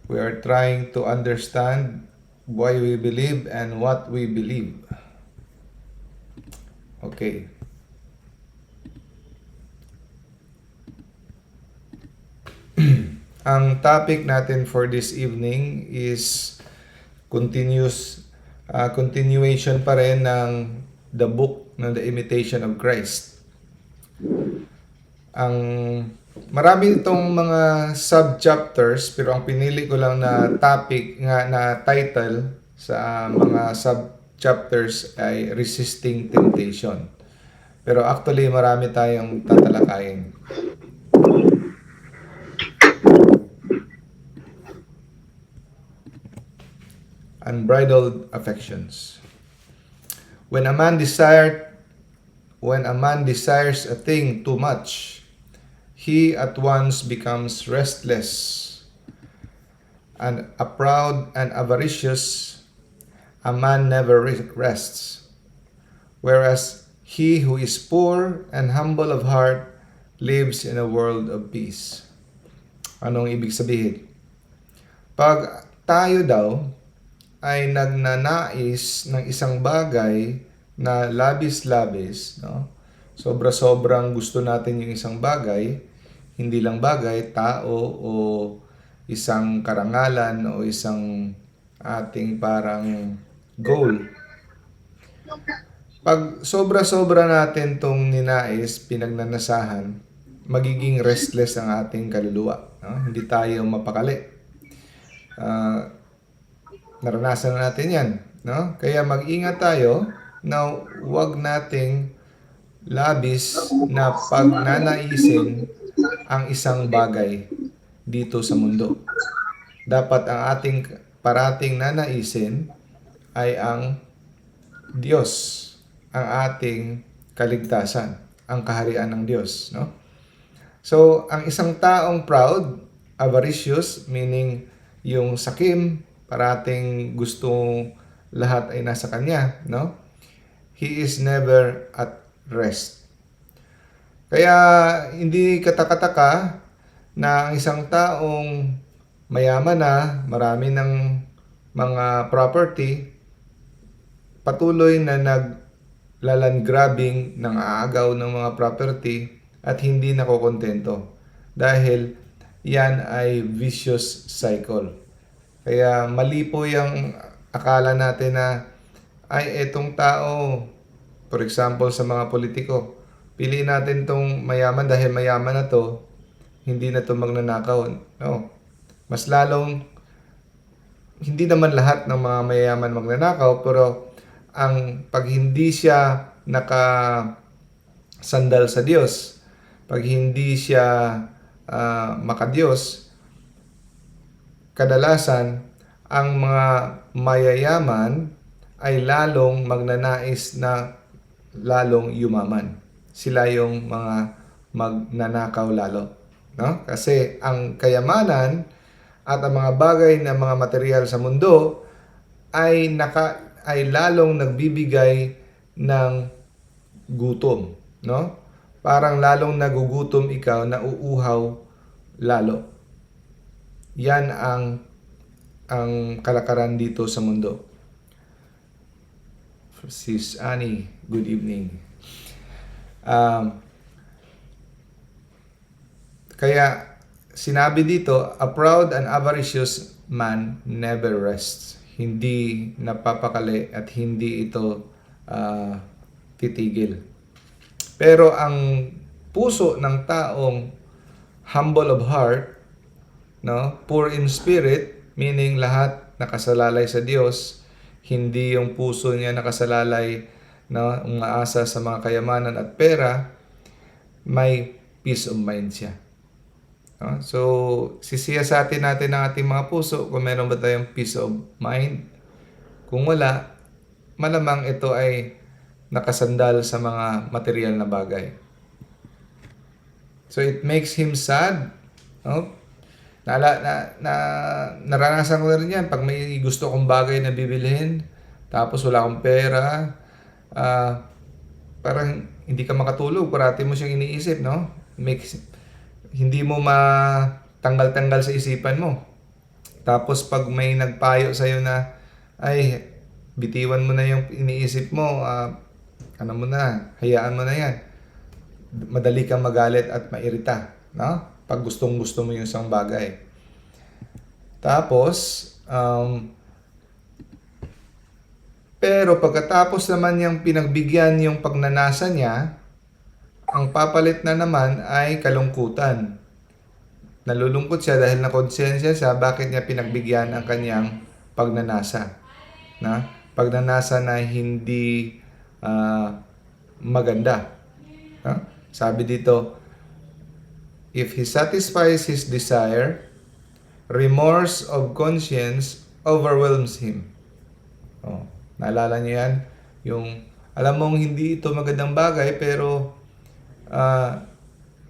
We are trying to understand why we believe and what we believe. Okay. Ang topic natin for this evening is continuation pa rin ng the book ng The Imitation of Christ. Ang marami itong mga sub-chapters, pero ang pinili ko lang na topic nga na title sa mga sub-chapters ay Resisting Temptation. Pero actually marami tayong tatalakayin. Unbridled affections. When a man desires a thing too much, he at once becomes restless. And a proud and avaricious, a man never rests. Whereas he who is poor and humble of heart lives in a world of peace. Anong ibig sabihin? Pag tayo daw ay nagnanais ng isang bagay na labis-labis, no? Sobra-sobrang gusto natin yung isang bagay, hindi lang bagay, tao o isang karangalan o isang ating parang goal. Pag sobra-sobra natin tong ninais, pinagnanasahan, magiging restless ang ating kaluluwa, no? Hindi tayo mapakali. Naranasan na natin yan, no? Kaya mag-ingat tayo na huwag nating labis na pagnanaisin ang isang bagay dito sa mundo. Dapat ang ating parating nanaisin ay ang Diyos, ang ating kaligtasan, ang kaharian ng Diyos, no? So, ang isang taong proud, avaricious, meaning yung sakim, parating gustong lahat ay nasa kanya, no? He is never at rest. Kaya hindi katakataka na ang isang taong mayaman na, marami ng mga property, patuloy na naglaland grabbing ng aagaw ng mga property at hindi nakokontento dahil yan ay vicious cycle. Kaya mali po yung akala natin na ay etong tao, for example sa mga politiko, piliin natin tong mayaman dahil mayaman na to, hindi na to magnanakaw. No. Mas lalong, hindi naman lahat ng mga mayayaman magnanakaw, pero pag hindi siya nakasandal sa Diyos, pag hindi siya makadiyos, kadalasan, ang mga mayayaman ay lalong magnanais na lalong yumaman. Sila yung mga magnanakaw lalo, no? Kasi ang kayamanan at ang mga bagay na mga material sa mundo ay lalong nagbibigay ng gutom, no? Parang lalong nagugutom ikaw, nauuhaw lalo. Yan ang kalakaran dito sa mundo. Sis Annie, good evening. Kaya sinabi dito, a proud and avaricious man never rests. Hindi napapakali at hindi ito titigil. Pero ang puso ng taong humble of heart, no, poor in spirit, meaning lahat nakasalalay sa Diyos, hindi yung puso niya nakasalalay, no, umaasa sa mga kayamanan at pera, may peace of mind siya. No? So, sisiyasatin natin ang ating mga puso kung meron ba tayong peace of mind. Kung wala, malamang ito ay nakasandal sa mga material na bagay. So, it makes him sad, no? Naranasan ko na rin yan. Pag may gusto kong bagay na bibilhin, tapos wala akong pera, parang hindi ka makatulog. Parati mo siyang iniisip, no? Hindi mo matanggal-tanggal sa isipan mo. Tapos pag may nagpayo sa'yo na, ay, bitiwan mo na yung iniisip mo, ano mo na, hayaan mo na yan. Madali kang magalit at mairita, no? Pag gustong-gusto mo yung isang bagay. Tapos, pero pagkatapos naman niyang pinagbigyan yung pagnanasa niya, ang papalit na naman ay kalungkutan. Nalulungkot siya dahil nakonsensya siya bakit niya pinagbigyan ang kanyang pagnanasa. Na? Pagnanasa na hindi maganda. Sabi dito, if he satisfies his desire, remorse of conscience overwhelms him. Naalala niyo yan? Yung, alam mong hindi ito magandang bagay, pero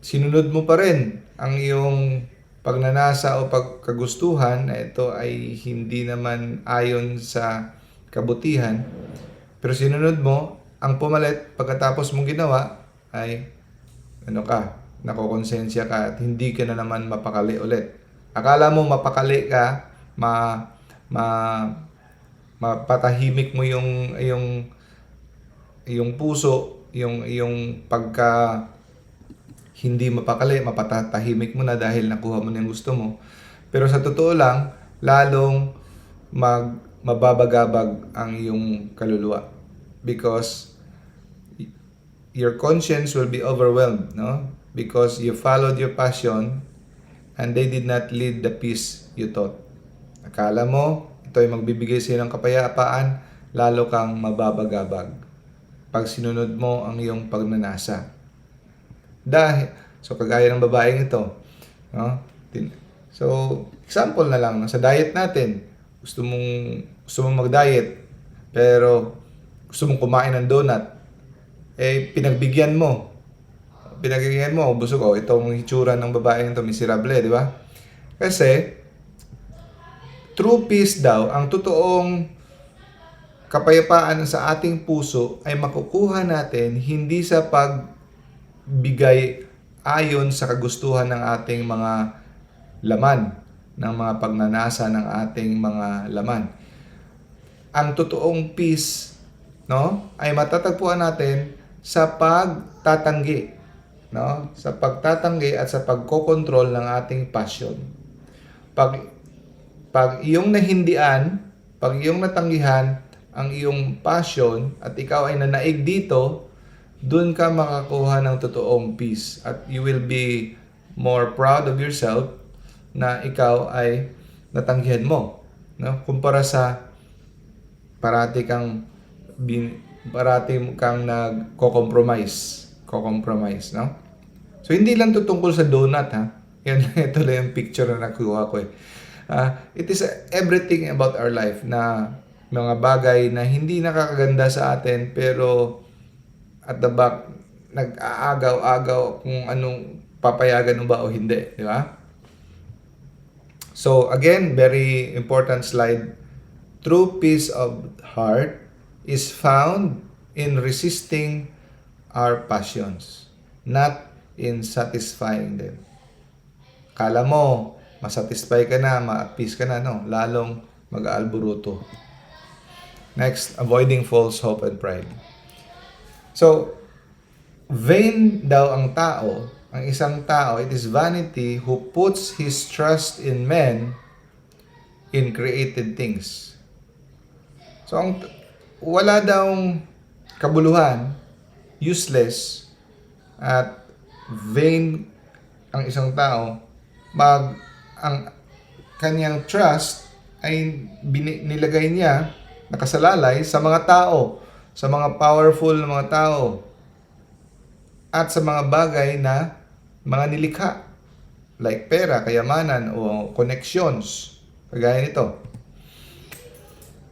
sinunod mo pa rin ang iyong pagnanasa o pagkagustuhan na ito ay hindi naman ayon sa kabutihan. Pero sinunod mo, ang pumalit pagkatapos mong ginawa ay nakokonsensya ka at hindi ka na naman mapakali ulit. Akala mo mapakali ka, mapatahimik mo yung puso, yung pagka hindi mapakali, mapatahimik mo na dahil nakuha mo na yung gusto mo. Pero sa totoo lang, lalong mababagabag ang iyong kaluluwa. Because your conscience will be overwhelmed, no? Because you followed your passion and they did not lead the peace you thought. Akala mo, ito ay magbibigay sa iyo ng kapayapaan, lalo kang mababagabag pag sinunod mo ang iyong pagnanasa. So kagaya ng babaeng ito, no? So, example na lang, no? Sa diet natin, gusto mong mag-diet, pero gusto mong kumain ng donut, pinagbigyan mo, busog, itong hitsura ng babaeng ito, miserable, di ba? Kasi, true peace daw, ang totoong kapayapaan sa ating puso ay makukuha natin hindi sa pagbigay ayon sa kagustuhan ng ating mga laman, ng mga pagnanasa ng ating mga laman. Ang totoong peace, no, ay matatagpuan natin sa pagtatanggi, no? Sa pagtatanggi at sa pagkokontrol ng ating passion. Pag iyong nahindian, pag iyong natanggihan ang iyong passion at ikaw ay nanaig dito, doon ka makakuha ng totoong peace at you will be more proud of yourself na ikaw ay natanggihan mo, no? Kumpara sa parati kang nagko-compromise, no? So hindi lang to tungkol sa donut, ha. Ito lang yung picture na nakuha ko. It is everything about our life na mga bagay na hindi nakakaganda sa atin pero at the back nag-aagaw-agaw kung anong papayagan mo ba o hindi, di ba? So again, very important slide. True peace of heart is found in resisting our passions, not in satisfying them. Kala mo, masatisfy ka na, ma-at peace ka na, no? Lalong mag-aalburuto. Next, avoiding false hope and pride. So, vain daw ang tao, ang isang tao, it is vanity who puts his trust in men, in created things. So, wala daw kabuluhan, useless, at vain ang isang tao, ang kanyang trust ay nilagay niya, nakasalalay sa mga tao, sa mga powerful na mga tao, at sa mga bagay na mga nilikha, like pera, kayamanan, o connections, kagaya nito.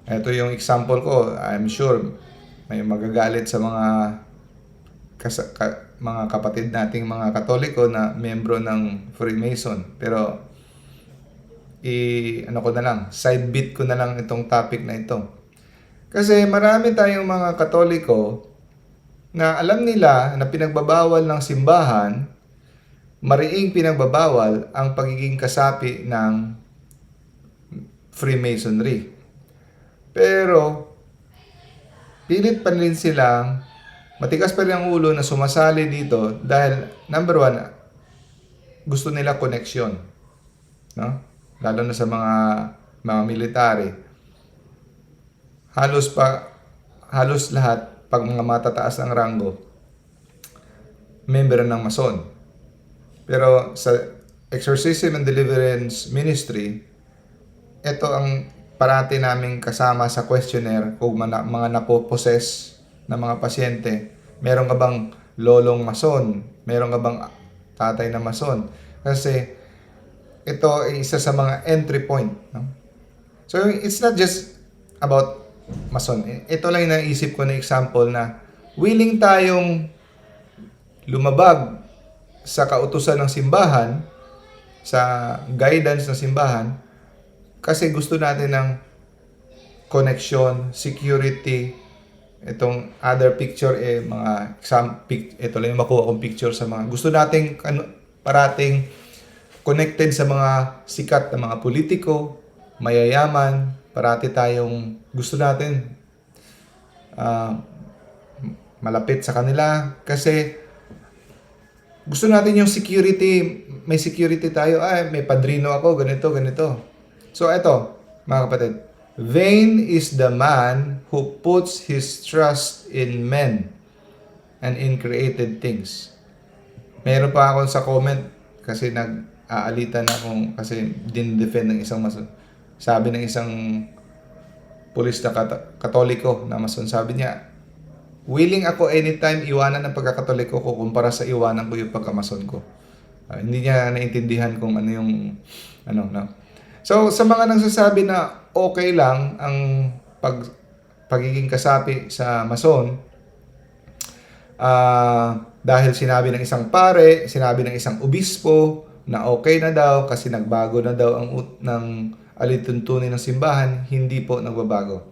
Ito yung example ko. I'm sure may magagalit sa mga kapatid nating mga Katoliko na membro ng Freemason. Pero side bit ko na lang itong topic na ito. Kasi marami tayong mga Katoliko na alam nila na pinagbabawal ng simbahan, mariing pinagbabawal ang pagiging kasapi ng Freemasonry. Pero, pilit pa rin silang matigas pa rin ang ulo na sumasali dito dahil, number one, gusto nila connection. No? Lalo na sa mga military. Halos lahat, pag mga matataas ang ranggo, member ng Mason. Pero sa Exorcism and Deliverance Ministry, ito ang parati naming kasama sa questionnaire kung mga napoposes na mga pasyente. Meron ka bang lolong Mason? Meron ka bang tatay na Mason? Kasi ito ay isa sa mga entry point. No? So it's not just about Mason. Ito lang yung naisip ko na example na willing tayong lumabag sa kautusan ng simbahan, sa guidance ng simbahan, kasi gusto natin ng connection, security. Itong other picture, mga ito lang yung makuha kong picture sa mga, gusto nating parating connected sa mga sikat na mga politiko, mayayaman, parati tayong gusto natin malapit sa kanila kasi gusto natin yung security, may security tayo, may padrino ako, ganito. So eto, mga kapatid, vain is the man who puts his trust in men and in created things. Meron pa ako sa comment kasi nag-aalitan akong kasi din-defend ng isang Mason. Sabi ng isang pulis na katoliko na Mason, sabi niya, willing ako anytime iwanan ng pagkakatoliko ko kumpara sa iwanan ko yung pagkamason ko. Hindi niya naintindihan kung ano yung no. So sa mga nagsasabi na okay lang ang pagiging kasapi sa Mason, dahil sinabi ng isang pare, sinabi ng isang obispo na okay na daw kasi nagbago na daw ang ng alituntunin ng simbahan, hindi po nagbabago.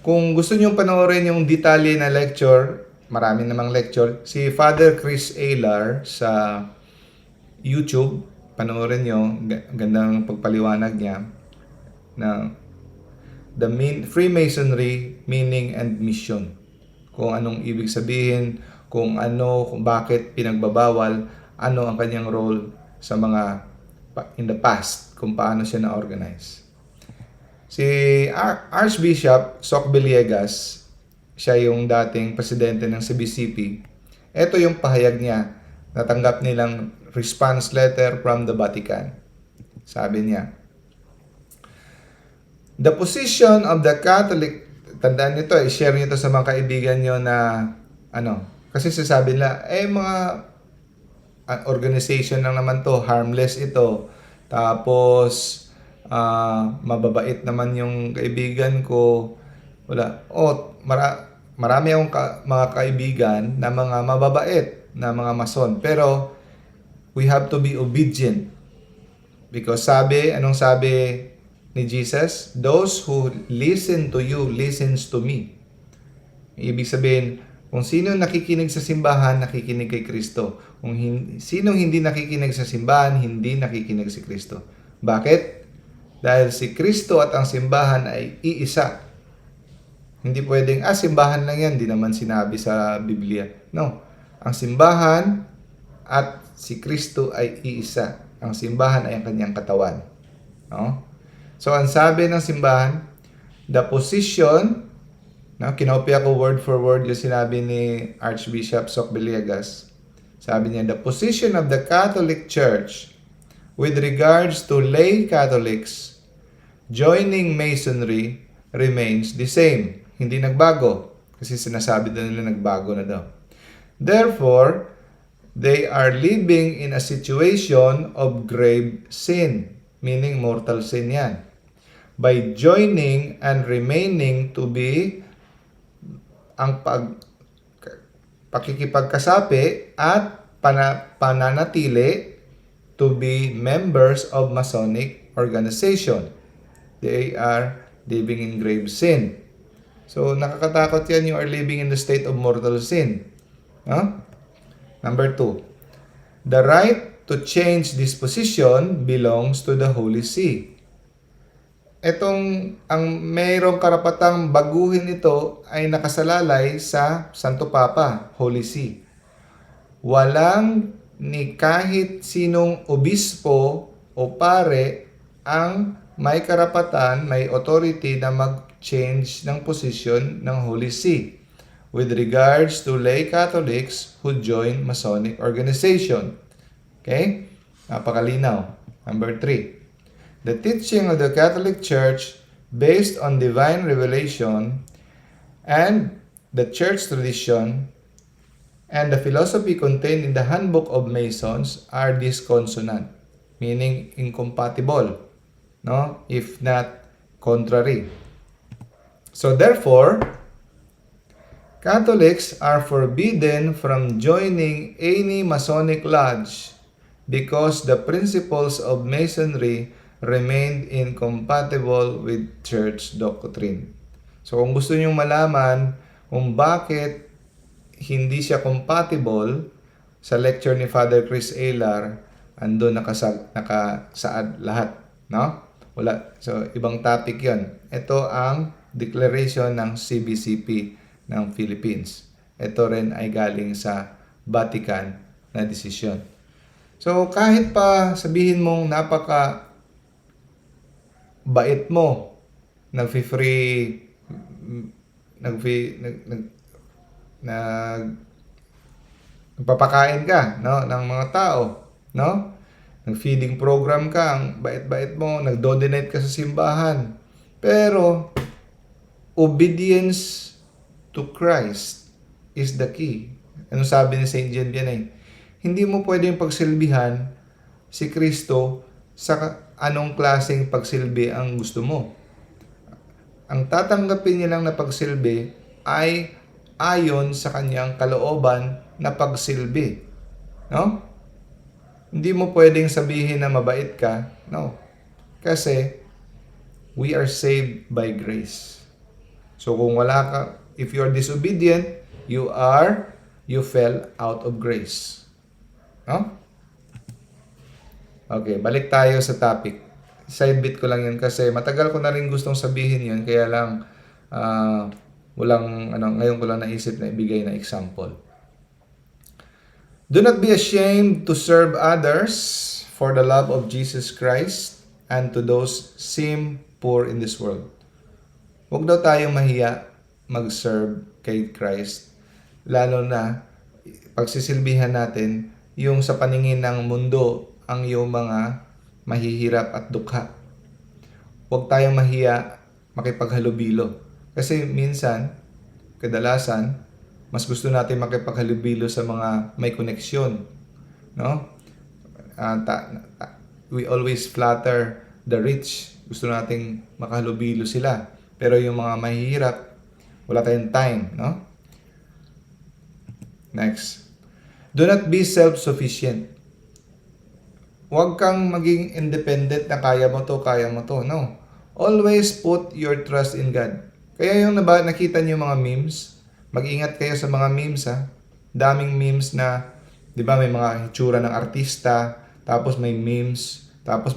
Kung gusto niyo panoorin yung detalye na lecture, marami namang lecture, si Father Chris Aylar sa YouTube, panoorin niyo, gandang pagpaliwanag niya na Freemasonry, meaning and mission. Kung anong ibig sabihin, kung bakit pinagbabawal, ano ang kanyang role sa mga in the past, kung paano siya na-organize. Si Archbishop Soc Villegas, siya yung dating presidente ng CBCP. Ito yung pahayag niya, natanggap nilang response letter from the Vatican. Sabi niya, the position of the Catholic, tandaan nito, i-share nyo ito sa mga kaibigan nyo na, kasi sasabi nila, mga organization lang naman to, harmless ito, tapos, mababait naman yung kaibigan ko. Wala. Marami akong mga kaibigan na mga mababait na mga Mason. Pero, we have to be obedient. Because anong sabi ni Jesus? Those who listen to you, listens to me. Ibig sabihin, kung sino nakikinig sa simbahan, nakikinig kay Kristo. Kung sinong hindi nakikinig sa simbahan, hindi nakikinig si Kristo. Bakit? Dahil si Kristo at ang simbahan ay iisa. Hindi pwedeng, simbahan lang yan, di naman sinabi sa Biblia. No. Ang simbahan at si Kristo ay iisa. Ang simbahan ay ang kanyang katawan. No? So, ang sabi ng simbahan, the position, kinopya ko word for word yung sinabi ni Archbishop Soc Villegas. Sabi niya, the position of the Catholic Church with regards to lay Catholics joining Masonry remains the same. Hindi nagbago. Kasi sinasabi daw nila nagbago na daw. Therefore, they are living in a situation of grave sin. Meaning mortal sin yan. By joining and remaining to be ang pakikipagkasapi at pananatili to be members of Masonic organization. They are living in grave sin. So, nakakatakot yan, you are living in the state of mortal sin. Number 2, the right to change this position belongs to the Holy See. Ang mayroong karapatang baguhin ito ay nakasalalay sa Santo Papa, Holy See. Walang ni kahit sinong obispo o pare ang may karapatan, may authority na mag-change ng position ng Holy See with regards to lay Catholics who join Masonic organization. Okay? Napakalinaw. Number 3. The teaching of the Catholic Church based on divine revelation and the church tradition and the philosophy contained in the Handbook of Masons are disconsonant, meaning incompatible, no? If not contrary. So therefore, Catholics are forbidden from joining any Masonic lodge because the principles of Masonry remained incompatible with church doctrine. So kung gusto nyo malaman kung bakit hindi siya compatible, sa lecture ni Father Chris Alar, andun nakasaad lahat, no? Wala. So ibang topic 'yon. Ito ang declaration ng CBCP ng Philippines. Ito rin ay galing sa Vatican na desisyon. So kahit pa sabihin mong bait mo, nagpapakain ka, no, ng mga tao, no? Nag-feeding program ka, ang bait-bait mo, nag-donate ka sa simbahan. Pero obedience to Christ is the key. Ano sabi ni Saint Jean Vianney? Hindi mo pwedeng pagsilbihan si Kristo sa anong klaseng pagsilbi ang gusto mo. Ang tatanggapin niya lang na pagsilbi ay ayon sa kanyang kalooban na pagsilbi. No? Hindi mo pwedeng sabihin na mabait ka. No. Kasi we are saved by grace. So kung if you are disobedient, you fell out of grace. No? Okay, balik tayo sa topic. Side bit ko lang yun kasi matagal ko na rin gustong sabihin yun, kaya lang ngayon ko lang naisip na ibigay na example. Do not be ashamed to serve others for the love of Jesus Christ and to those seem poor in this world. Huwag daw tayong mahiya mag-serve kay Christ, lalo na pagsisilbihan natin yung sa paningin ng mundo ang iyong mga mahihirap at dukha. Huwag tayong mahiya makipaghalubilo. Kasi minsan, kadalasan, mas gusto natin makipaghalubilo sa mga may koneksyon. No? We always flatter the rich. Gusto nating makahalubilo sila. Pero yung mga mahihirap, wala tayong time. No? Next. Do not be self-sufficient. Huwag kang maging independent na kaya mo to. No. Always put your trust in God. Kaya yung nakita niyo mga memes, mag-ingat kayo sa mga memes ha. Daming memes na, di ba, may mga hitsura ng artista, tapos may memes, tapos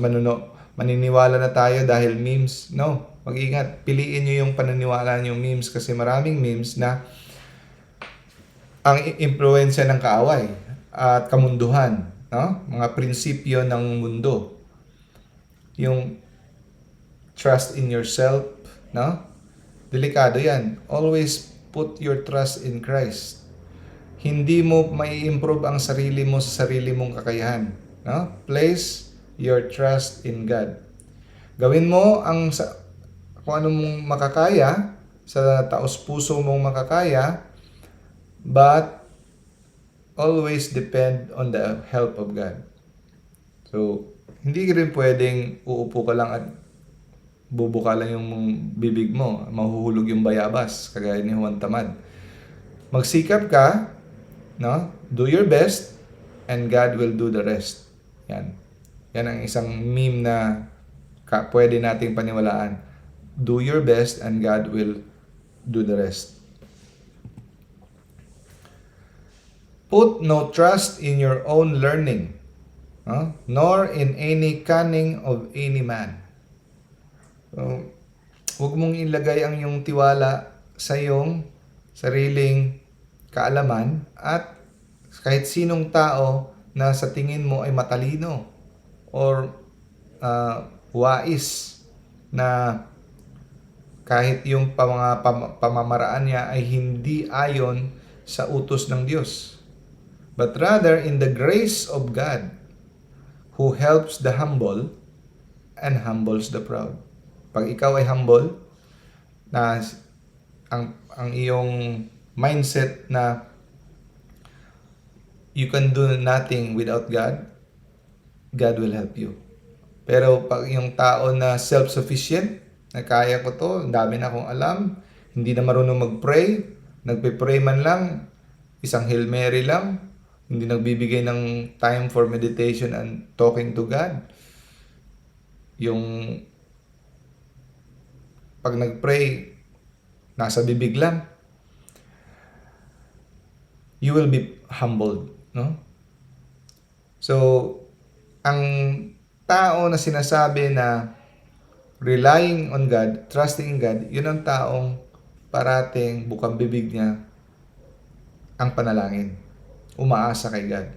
maniniwala na tayo dahil memes. No, mag-ingat. Piliin niyo yung paniniwala niyo memes kasi maraming memes na ang impluwensya ng kaaway at kamunduhan. No? Mga prinsipyo ng mundo. Yung trust in yourself, no? Delikado 'yan. Always put your trust in Christ. Hindi mo mai-improve ang sarili mo sa sarili mong kakayahan, no? Place your trust in God. Gawin mo kung ano mong makakaya, sa taos-puso mong makakaya, but always depend on the help of God. So, hindi rin pwedeng uupo ka lang at bubuka lang yung bibig mo, mahuhulog yung bayabas, kagaya ni Juan Tamad. Magsikap ka, no? Do your best, and God will do the rest. Yan. Yan ang isang meme na pwede nating paniwalaan. Do your best, and God will do the rest. Put no trust in your own learning. no? Nor in any cunning of any man. So, huwag mong ilagay ang iyong tiwala sa iyong sariling kaalaman at kahit sinong tao na sa tingin mo ay matalino or wais na kahit yung pamamaraan niya ay hindi ayon sa utos ng Diyos. But rather in the grace of God who helps the humble and humbles the proud. Pag ikaw ay humble, na ang iyong mindset na you can do nothing without God, God will help you. Pero pag yung tao na self-sufficient, na kaya ko to, dami na akong alam, hindi na marunong mag-pray, nagpe-pray man lang, isang Hail Mary lang, hindi nagbibigay ng time for meditation and talking to God. Yung pag nag-pray, nasa bibig lang, you will be humbled, no? So, ang tao na sinasabi na relying on God, trusting in God, yun ang taong parating bukang bibig niya ang panalangin. Umaasa kay God.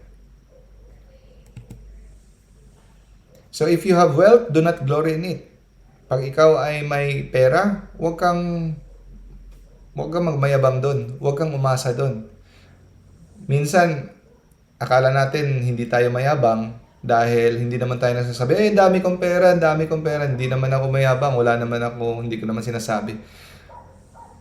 So if you have wealth, do not glory in it. Pag ikaw ay may pera, huwag kang magmayabang doon. Huwag kang umasa doon. Minsan, akala natin hindi tayo mayabang dahil hindi naman tayo nasasabi, dami kong pera, hindi naman ako mayabang, hindi ko naman sinasabi.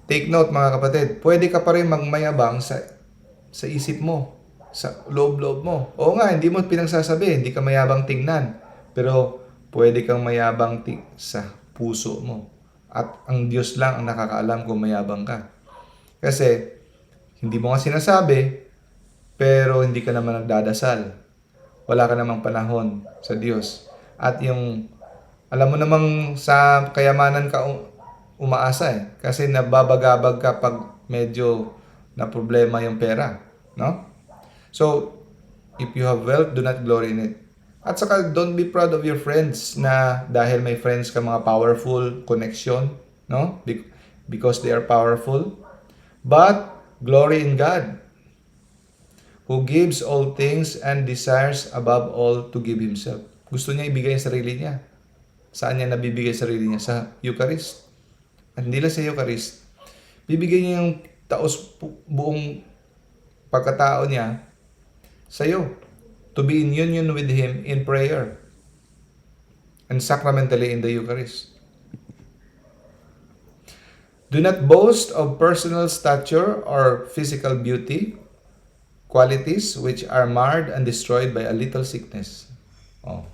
Take note mga kapatid, pwede ka pa rin magmayabang sa isip mo, sa loob-loob mo. Oo nga, hindi mo pinagsasabi, hindi ka mayabang tingnan, pero pwede kang mayabang sa puso mo. At ang Diyos lang ang nakakaalam kung mayabang ka. Kasi, hindi mo nga sinasabi, pero hindi ka naman nagdadasal. Wala ka namang panahon sa Diyos. At yung, alam mo namang sa kayamanan ka umaasa eh. Kasi nababagabag ka pag medyo na problema yung pera. No? So, if you have wealth, do not glory in it. At saka, don't be proud of your friends na dahil may friends ka mga powerful connection, no? Because they are powerful. But, glory in God, who gives all things and desires above all to give Himself. Gusto niya ibigay ang sarili niya. Saan niya nabibigay ang sarili niya? Sa Eucharist. At hindi lang sa Eucharist. Bibigay niya yung buong pagkatao niya sa iyo. To be in union with Him in prayer. And sacramentally in the Eucharist. Do not boast of personal stature or physical beauty, qualities which are marred and destroyed by a little sickness. Oh.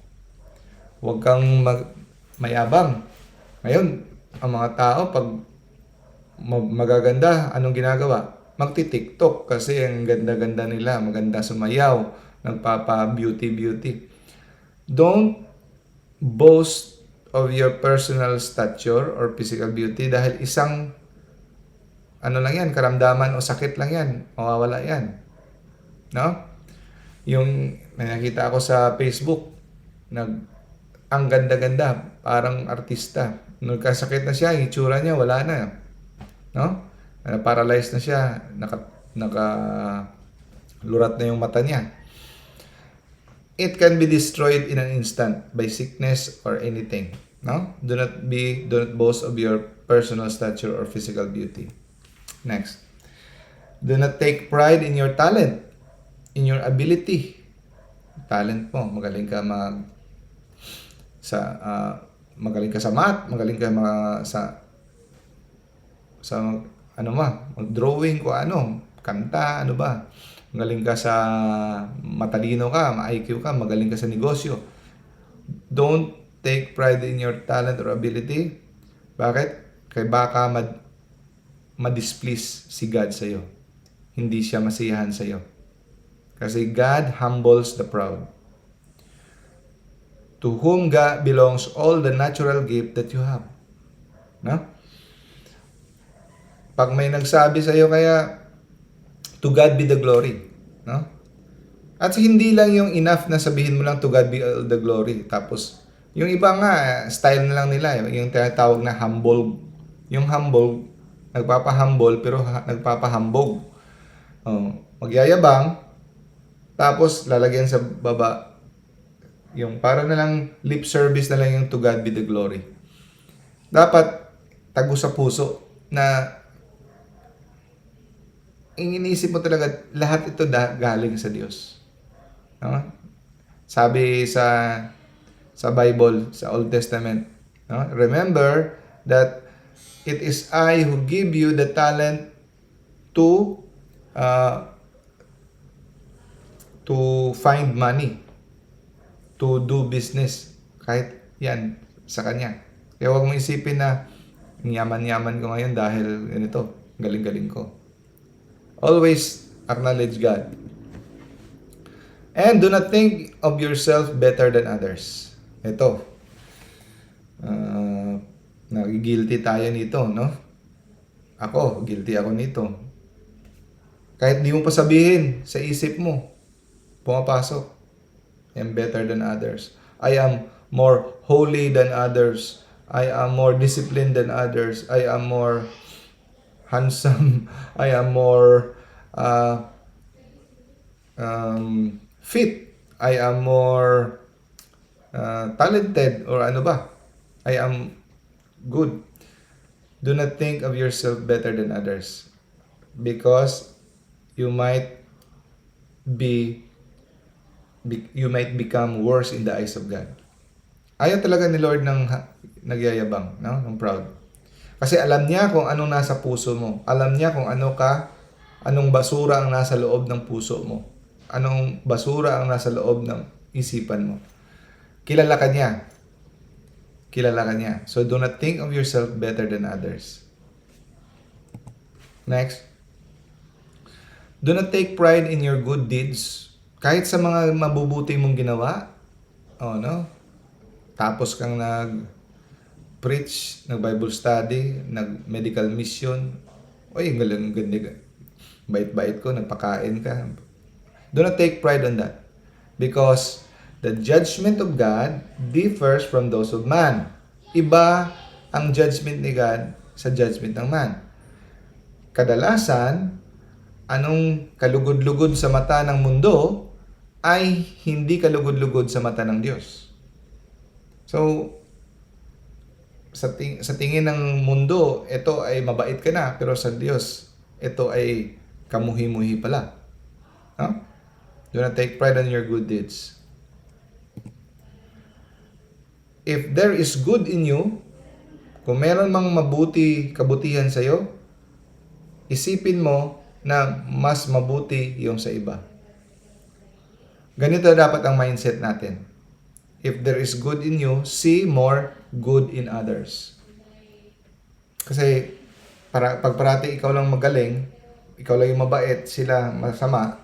Huwag kang mayabang. Ngayon, ang mga tao pag magaganda, anong ginagawa? Magti-TikTok kasi ang ganda-ganda nila, maganda sumayaw, nagpapa-beauty. Don't boast of your personal stature or physical beauty dahil isang lang yan, karamdaman o sakit lang yan, mawawala yan. No? Yung nakita ako sa Facebook, ang ganda-ganda, parang artista. Nagkasakit na siya, itsura niya, wala na. No? Paralyzed na siya, lurat na yung mata niya. It can be destroyed in an instant by sickness or anything. No? Do not boast of your personal stature or physical beauty. Next. Do not take pride in your talent, in your ability. Talent mo, magaling ka magaling ka sa math, magaling ka mag-drawing ko kanta, magaling ka sa matalino ka, ma-IQ ka, magaling ka sa negosyo. Don't take pride in your talent or ability. Bakit? Kaya baka ma-displease si God sa iyo. Hindi siya masiyahan sa iyo. Kasi God humbles the proud. To whom God belongs all the natural gift that you have. No? Pag may nagsabi sa iyo kaya, to God be the glory. No? At hindi lang yung enough na sabihin mo lang to God be all the glory. Tapos, yung iba nga, style na lang nila, yung tinatawag na humble. Yung humble, nagpapa-humble pero nagpapa-hambog. Magyayabang, tapos lalagyan sa baba, yung para na lang lip service na lang yung to God be the glory. Dapat, tago sa puso na iniisip mo talaga lahat ito galing sa Diyos. No? Sabi sa Bible, sa Old Testament, no? Remember that it is I who give you the talent to find money, to do business. Kahit yan, sa Kanya. Kaya huwag mong isipin na yaman-yaman ko ngayon dahil ganito, galing-galing ko. Always acknowledge God. And do not think of yourself better than others. Ito, nagigilty tayo nito, no? Ako, guilty ako nito. Kahit di mo pa sabihin, sa isip mo, pumapasok. I am better than others. I am more holy than others. I am more disciplined than others. I am more handsome. I am more fit. I am more talented, or ano ba? I am good. Do not think of yourself better than others, because you might become worse in the eyes of God. Ayaw talaga ni Lord ng nagyayabang, no? Ng proud. Kasi alam niya kung anong nasa puso mo. Alam niya kung anong basura ang nasa loob ng puso mo. Anong basura ang nasa loob ng isipan mo. Kilala ka niya. Kilala ka niya. So do not think of yourself better than others. Next. Do not take pride in your good deeds. Kahit sa mga mabubuti mong ginawa, no? Tapos kang nag-preach, nag-Bible study, nag-medical mission. Oy, galing, ganda. Bait-bait ko, nagpakain ka. Do not take pride on that. Because the judgment of God differs from those of man. Iba ang judgment ni God sa judgment ng man. Kadalasan, anong kalugod-lugod sa mata ng mundo ay hindi kalugod-lugod sa mata ng Diyos. So, sa tingin ng mundo, ito ay mabait ka na, pero sa Diyos, ito ay kamuhi-muhi pala. No? Do not take pride on your good deeds. If there is good in you, kung meron mang kabutihan sa iyo, isipin mo na mas mabuti yung sa iba. Ganito dapat ang mindset natin. If there is good in you, see more good in others. Kasi pag parati ikaw lang magaling, ikaw lang yung mabait, sila masama,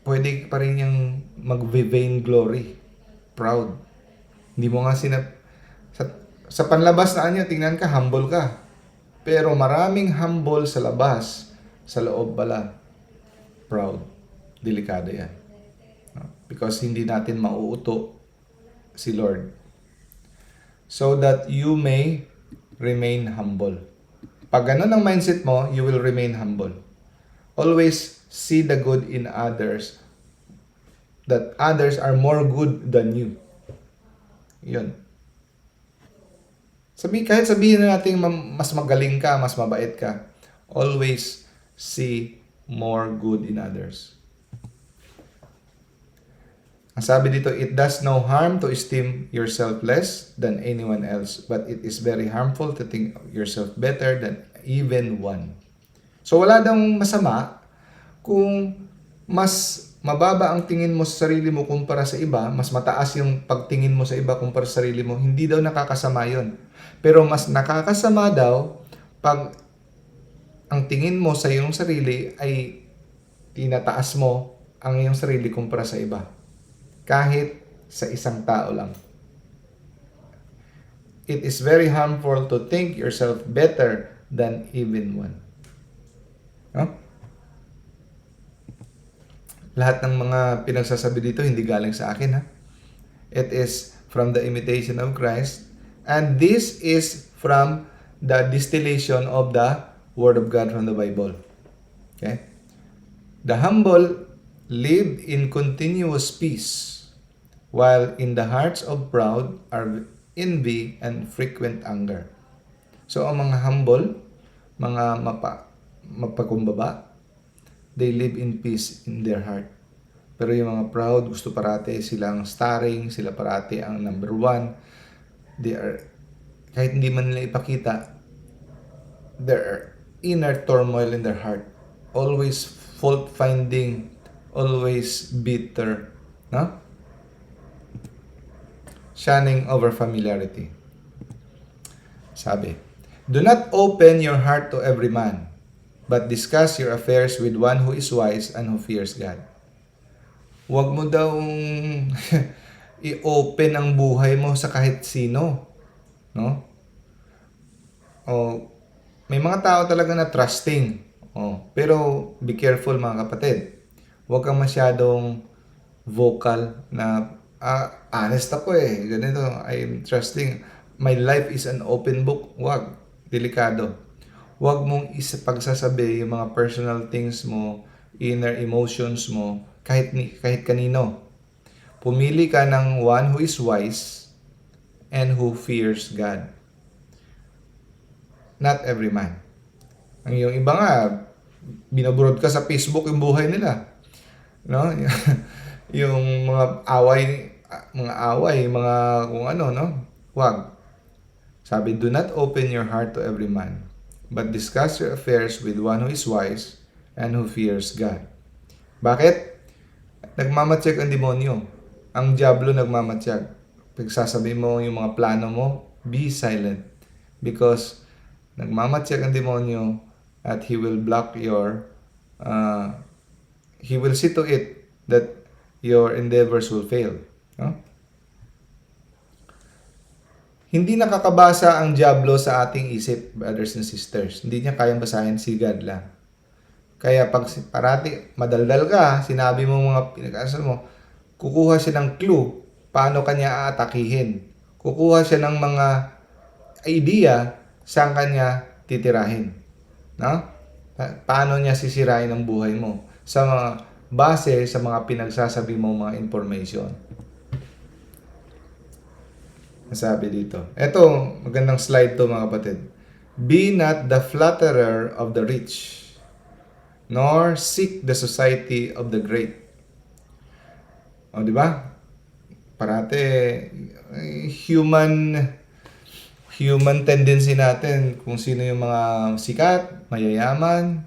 pwede pa rin yung mag-vain glory, proud. Hindi mo nga sa panlabas na anyo, tingnan ka, humble ka. Pero maraming humble sa labas, sa loob pala, proud. Delikado yan. Because hindi natin mauuto si Lord. So that you may remain humble. Pag ganun ang mindset mo, you will remain humble. Always see the good in others, that others are more good than you. Yun. Kahit sabihin na natin mas magaling ka, mas mabait ka, always see more good in others. Ang sabi dito, it does no harm to esteem yourself less than anyone else, but it is very harmful to think of yourself better than even one. So wala daw masama kung mas mababa ang tingin mo sa sarili mo kumpara sa iba, mas mataas yung pagtingin mo sa iba kumpara sa sarili mo, hindi daw nakakasama yon. Pero mas nakakasama daw pag ang tingin mo sa iyong sarili ay tinataas mo ang iyong sarili kumpara sa iba. Kahit sa isang tao lang. It is very harmful to think yourself better than even one. No? Lahat ng mga pinagsasabi dito hindi galing sa akin, ha. It is from the imitation of Christ, and this is from the distillation of the Word of God from the Bible. Okay? The humble live in continuous peace, while in the hearts of proud are envy and frequent anger. So ang mga humble, mga mapakumbaba, they live in peace in their heart. Pero yung mga proud, gusto parati silang starring, sila parati ang number one. They are, kahit hindi man nila ipakita, there are inner turmoil in their heart. Always fault-finding, always bitter. No? Shunning over familiarity. Sabi, do not open your heart to every man, but discuss your affairs with one who is wise and who fears God. Huwag mo daw i-open ang buhay mo sa kahit sino. No? O, may mga tao talaga na trusting. Pero be careful mga kapatid. Huwag kang masyadong vocal na honest ako ganito, I'm trusting. My life is an open book. Huwag. Delikado. Huwag mong pagsasabi yung mga personal things mo, inner emotions mo, kahit kanino. Pumili ka ng one who is wise and who fears God. Not every man. Yung iba nga, binaburod ka sa Facebook yung buhay nila. No? Yung mga away, mga kung ano, no? Huwag. Sabi, do not open your heart to every man, but discuss your affairs with one who is wise and who fears God. Bakit? Nagmamatsyag ang demonyo. Ang diablo nagmamatsyag. Pagsasabi mo yung mga plano mo, be silent. Because nagmamatsyag ang demonyo at he will block your, he will see to it that your endeavors will fail. No? Hindi nakakabasa ang diablo sa ating isip, brothers and sisters. Hindi niya kayang basahin, si God lang. Kaya pag parati madaldal ka, sinabi mo mga pinag-aaral mo, kukuha siya ng clue paano kanya aatakihin. Kukuha siya ng mga idea saan kanya titirahin. No? Paano niya sisirain ang buhay mo sa mga base sa mga pinagsasabi mo mga information. Sabi dito. Ito, magandang slide to mga kapatid. Be not the flatterer of the rich, nor seek the society of the great. Di ba? Parate human tendency natin kung sino yung mga sikat, mayayaman,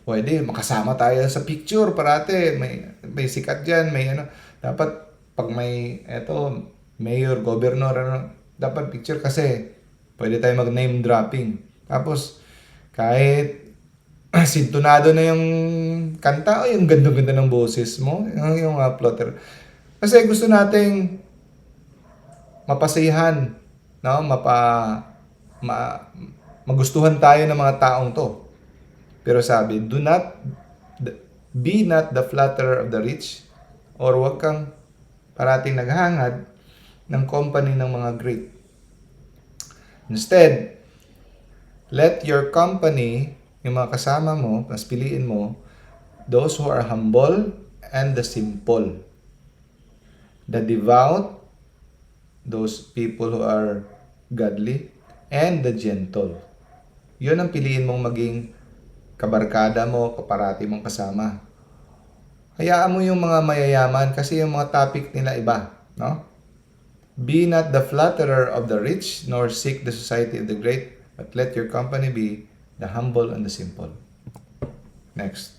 pwede makasama tayo sa picture parate, may sikat diyan, may ano. Dapat pag may mayor, governor, dapat picture kasi pwede tayo mag name dropping. Tapos kahit sintonado na yung kanta, yung ganda-ganda ng boses mo, yung plotter. Kasi gusto nating mapasayahan, no? Magustuhan tayo ng mga taong to. Pero sabi, be not the flatterer of the rich, or wag kang parating naghahangad ng company ng mga great. Instead, let your company, yung mga kasama mo, mas piliin mo, those who are humble and the simple. The devout, those people who are godly, and the gentle. Yun ang piliin mong maging kabarkada mo, kaparati mong kasama. Hayaan mo yung mga mayayaman kasi yung mga topic nila iba, no? Be not the flatterer of the rich, nor seek the society of the great, but let your company be the humble and the simple. Next.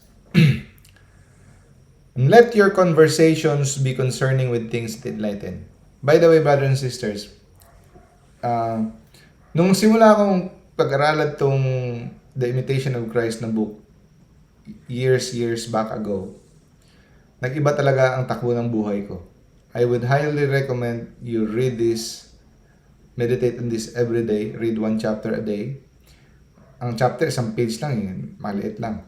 And let your conversations be concerning with things that enlighten. By the way, brothers and sisters, nung simula akong pag-aralan tong The Imitation of Christ na book, years back ago, nag-iba talaga ang takbo ng buhay ko. I would highly recommend you read this, meditate on this every day, read one chapter a day. Ang chapter, isang page lang maliit lang.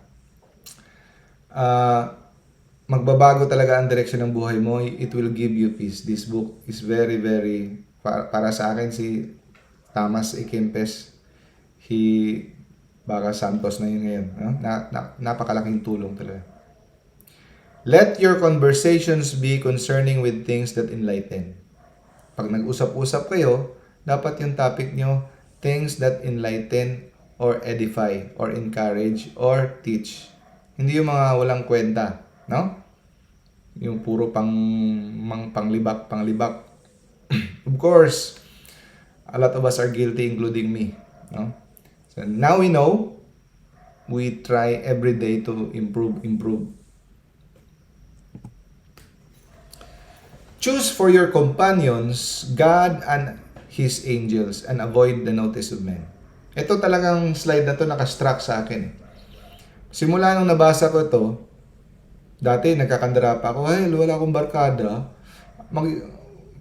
magbabago talaga ang direksyon ng buhay mo. It will give you peace. This book is very, very, para sa akin, si Thomas A. Kempis, baka Santos na yun ngayon. No? Napakalaking tulong talaga. Let your conversations be concerning with things that enlighten. Pag nag-usap-usap kayo, dapat yung topic nyo, things that enlighten or edify or encourage or teach. Hindi yung mga walang kwenta, no? Yung puro panglibak. Of course, a lot of us are guilty, including me, no? So now we know, we try every day to improve. Choose for your companions God and His angels and avoid the notice of men. Ito talagang slide na to nakastruck sa akin. Simula nung nabasa ko to, dati nagkakandara pa ako, wala akong barkada.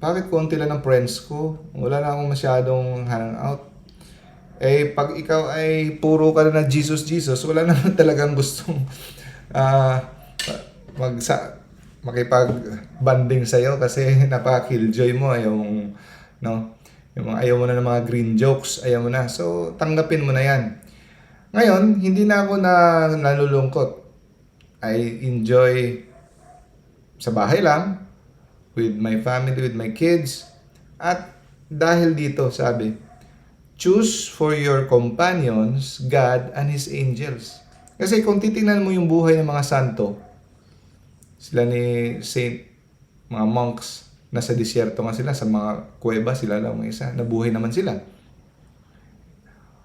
Bakit konti lang ng friends ko? Wala na akong masyadong hangout. Pag ikaw ay puro ka na Jesus, wala naman talagang gustong makipag-banding sa'yo kasi napaka-killjoy mo, yung ayaw mo na ng mga green jokes, ayaw mo na. So, tanggapin mo na yan. Ngayon, hindi na ako nalulungkot. I enjoy sa bahay lang, with my family, with my kids. At dahil dito, sabi, choose for your companions God and His angels. Kasi kung titingnan mo yung buhay ng mga santo, sila ni Saint, mga monks, nasa disyerto nga sila, sa mga kuweba sila lang mga isa, nabuhay naman sila.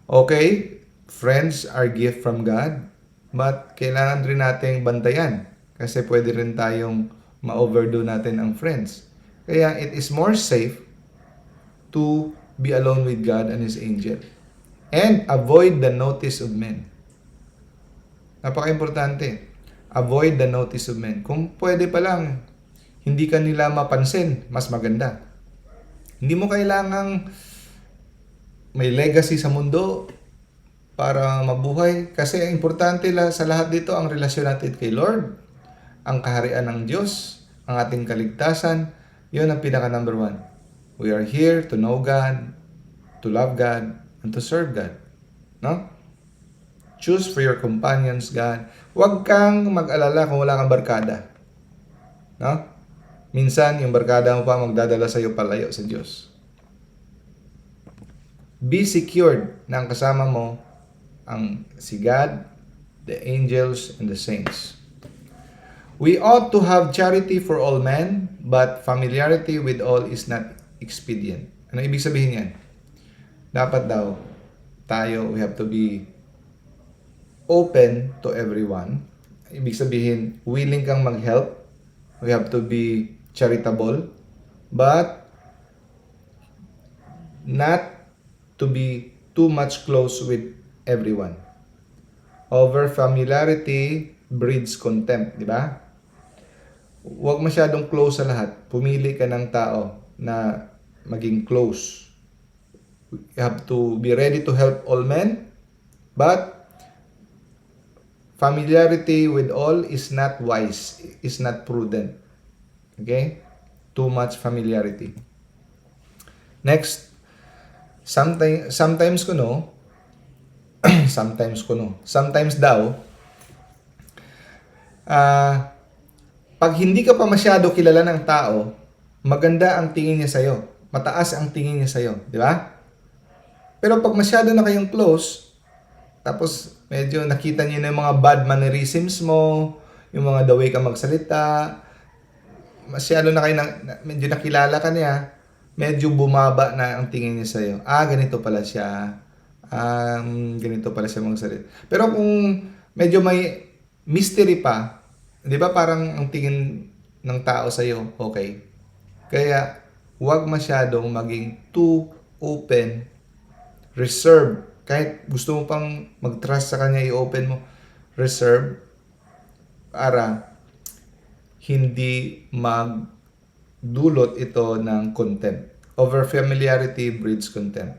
Okay, friends are gift from God, but kailangan rin nating bantayan kasi pwede rin tayong ma-overdo natin ang friends. Kaya it is more safe to be alone with God and His angel. And avoid the notice of men. Napaka-importante. Avoid the notice of men. Kung pwede pa lang, hindi ka nila mapansin, mas maganda. Hindi mo kailangang may legacy sa mundo para mabuhay. Kasi ang importante sa lahat dito, ang relasyon natin kay Lord, ang kaharian ng Diyos, ang ating kaligtasan, yun ang pinaka number one. We are here to know God, to love God, and to serve God. No? Choose for your companions, God. Huwag kang mag-alala kung wala kang barkada. No? Minsan, yung barkada mo pa magdadala sa iyo palayo sa Diyos. Be secured na ang kasama mo ang si God, the angels, and the saints. We ought to have charity for all men, but familiarity with all is not expedient. Ano ibig sabihin yan? Dapat daw, we have to be open to everyone. Ibig sabihin, willing kang mag-help. We have to be charitable, but not to be too much close with everyone. Over familiarity breeds contempt, di ba? Huwag masyadong close sa lahat. Pumili ka ng tao na maging close. You have to be ready to help all men, but familiarity with all is not wise, is not prudent. Okay? Too much familiarity. Next, sometimes daw, pag hindi ka pa masyado kilala ng tao, maganda ang tingin niya sa'yo. Mataas ang tingin niya sa'yo. Di ba? Pero pag masyado na kayong close, tapos medyo nakita niyo na yung mga bad mannerisms mo, yung mga the way ka magsalita, masyado na kayo, medyo nakilala ka niya, medyo bumaba na ang tingin niya sa'yo. Ganito pala siya. Ganito pala siya magsalita. Pero kung medyo may mystery pa, di ba parang ang tingin ng tao sa'yo, okay. Kaya, huwag masyadong maging too open, reserve. Kahit gusto mo pang mag-trust sa kanya, i-open mo, reserve, para hindi magdulot ito ng contempt. Over familiarity breeds contempt.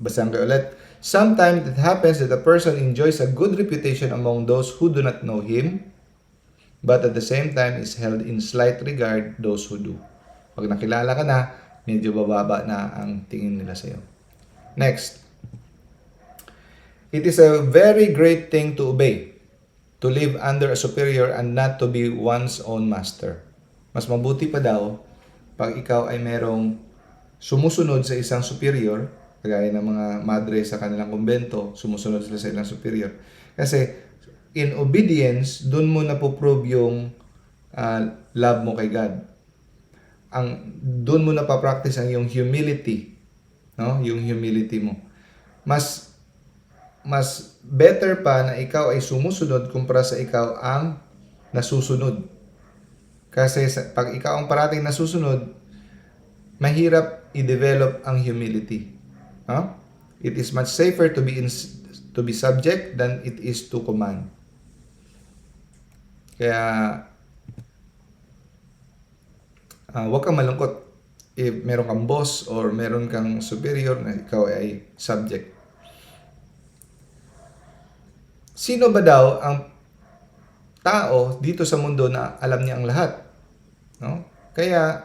Basahin ko ulit. Sometimes it happens that a person enjoys a good reputation among those who do not know him, but at the same time is held in slight regard those who do. Pag nakilala ka na, medyo bababa na ang tingin nila sa'yo. Next. It is a very great thing to obey, to live under a superior and not to be one's own master. Mas mabuti pa daw pag ikaw ay merong sumusunod sa isang superior, kagaya ng mga madre sa kanilang kumbento, sumusunod sila sa ilang superior. Kasi in obedience, dun mo napoprove yung love mo kay God. Dun mo napapractice ang yung humility, no? Yung humility mo. Mas better pa na ikaw ay sumusunod kumpara sa ikaw ang nasusunod. Kasi pag ikaw ang parating nasusunod, mahirap i-develop ang humility. Huh? It is much safer to be subject than it is to command. Kaya huwag kang malungkot if meron kang boss or meron kang superior na ikaw ay subject. Sino ba daw ang tao dito sa mundo na alam niya ang lahat? No? Kaya,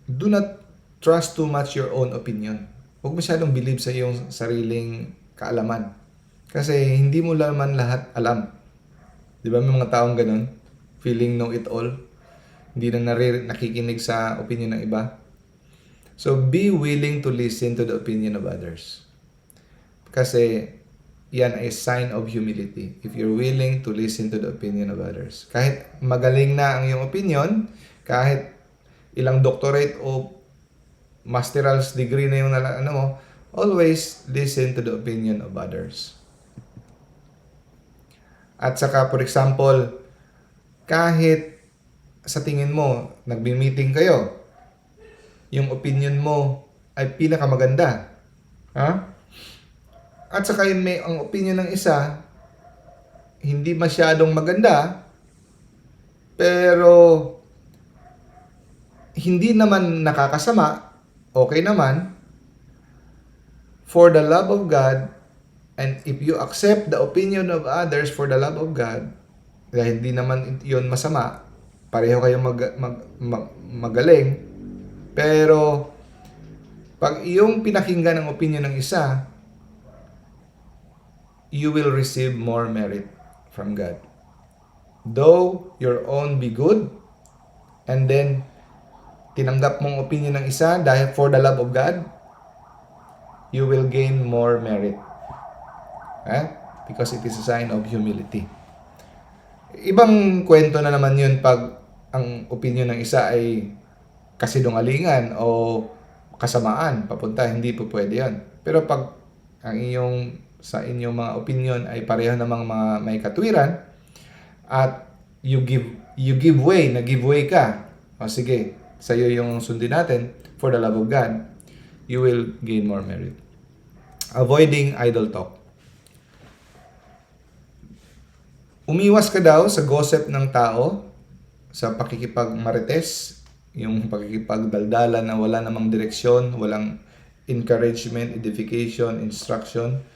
do not trust too much your own opinion. Huwag masyadong believe sa iyong sariling kaalaman. Kasi hindi mo naman lahat alam. Di ba may mga taong ganun? Feeling know it all. Hindi na nakikinig sa opinion ng iba. So, be willing to listen to the opinion of others. Kasi, yan ay sign of humility. If you're willing to listen to the opinion of others. Kahit magaling na ang iyong opinion, kahit ilang doctorate o master's degree na yung mo, always listen to the opinion of others. At saka, for example, kahit sa tingin mo, nagbi-meeting kayo, yung opinion mo ay pinakamaganda. Ha? At saka ang opinion ng isa, hindi masyadong maganda, pero hindi naman nakakasama, okay naman, for the love of God, and if you accept the opinion of others for the love of God, dahil hindi naman yun masama, pareho kayong magaling, pero pag iyong pinakinggan ang opinion ng isa, you will receive more merit from God. Though your own be good, and then tinanggap mong opinion ng isa dahil for the love of God, you will gain more merit. Because it is a sign of humility. Ibang kwento na naman yun pag ang opinion ng isa ay kasinungalingan o kasamaan, papunta, hindi po pwede yan. Pero pag ang sa inyong mga opinion ay pareho namang mga may katwiran at you give way, nag-give way ka. O sige, sa'yo yung sundin natin for the love of God, you will gain more merit. Avoiding idle talk. Umiwas ka daw sa gossip ng tao, sa pakikipagmarites, yung pakikipagdaldalan na wala namang direksyon, walang encouragement, edification, instruction.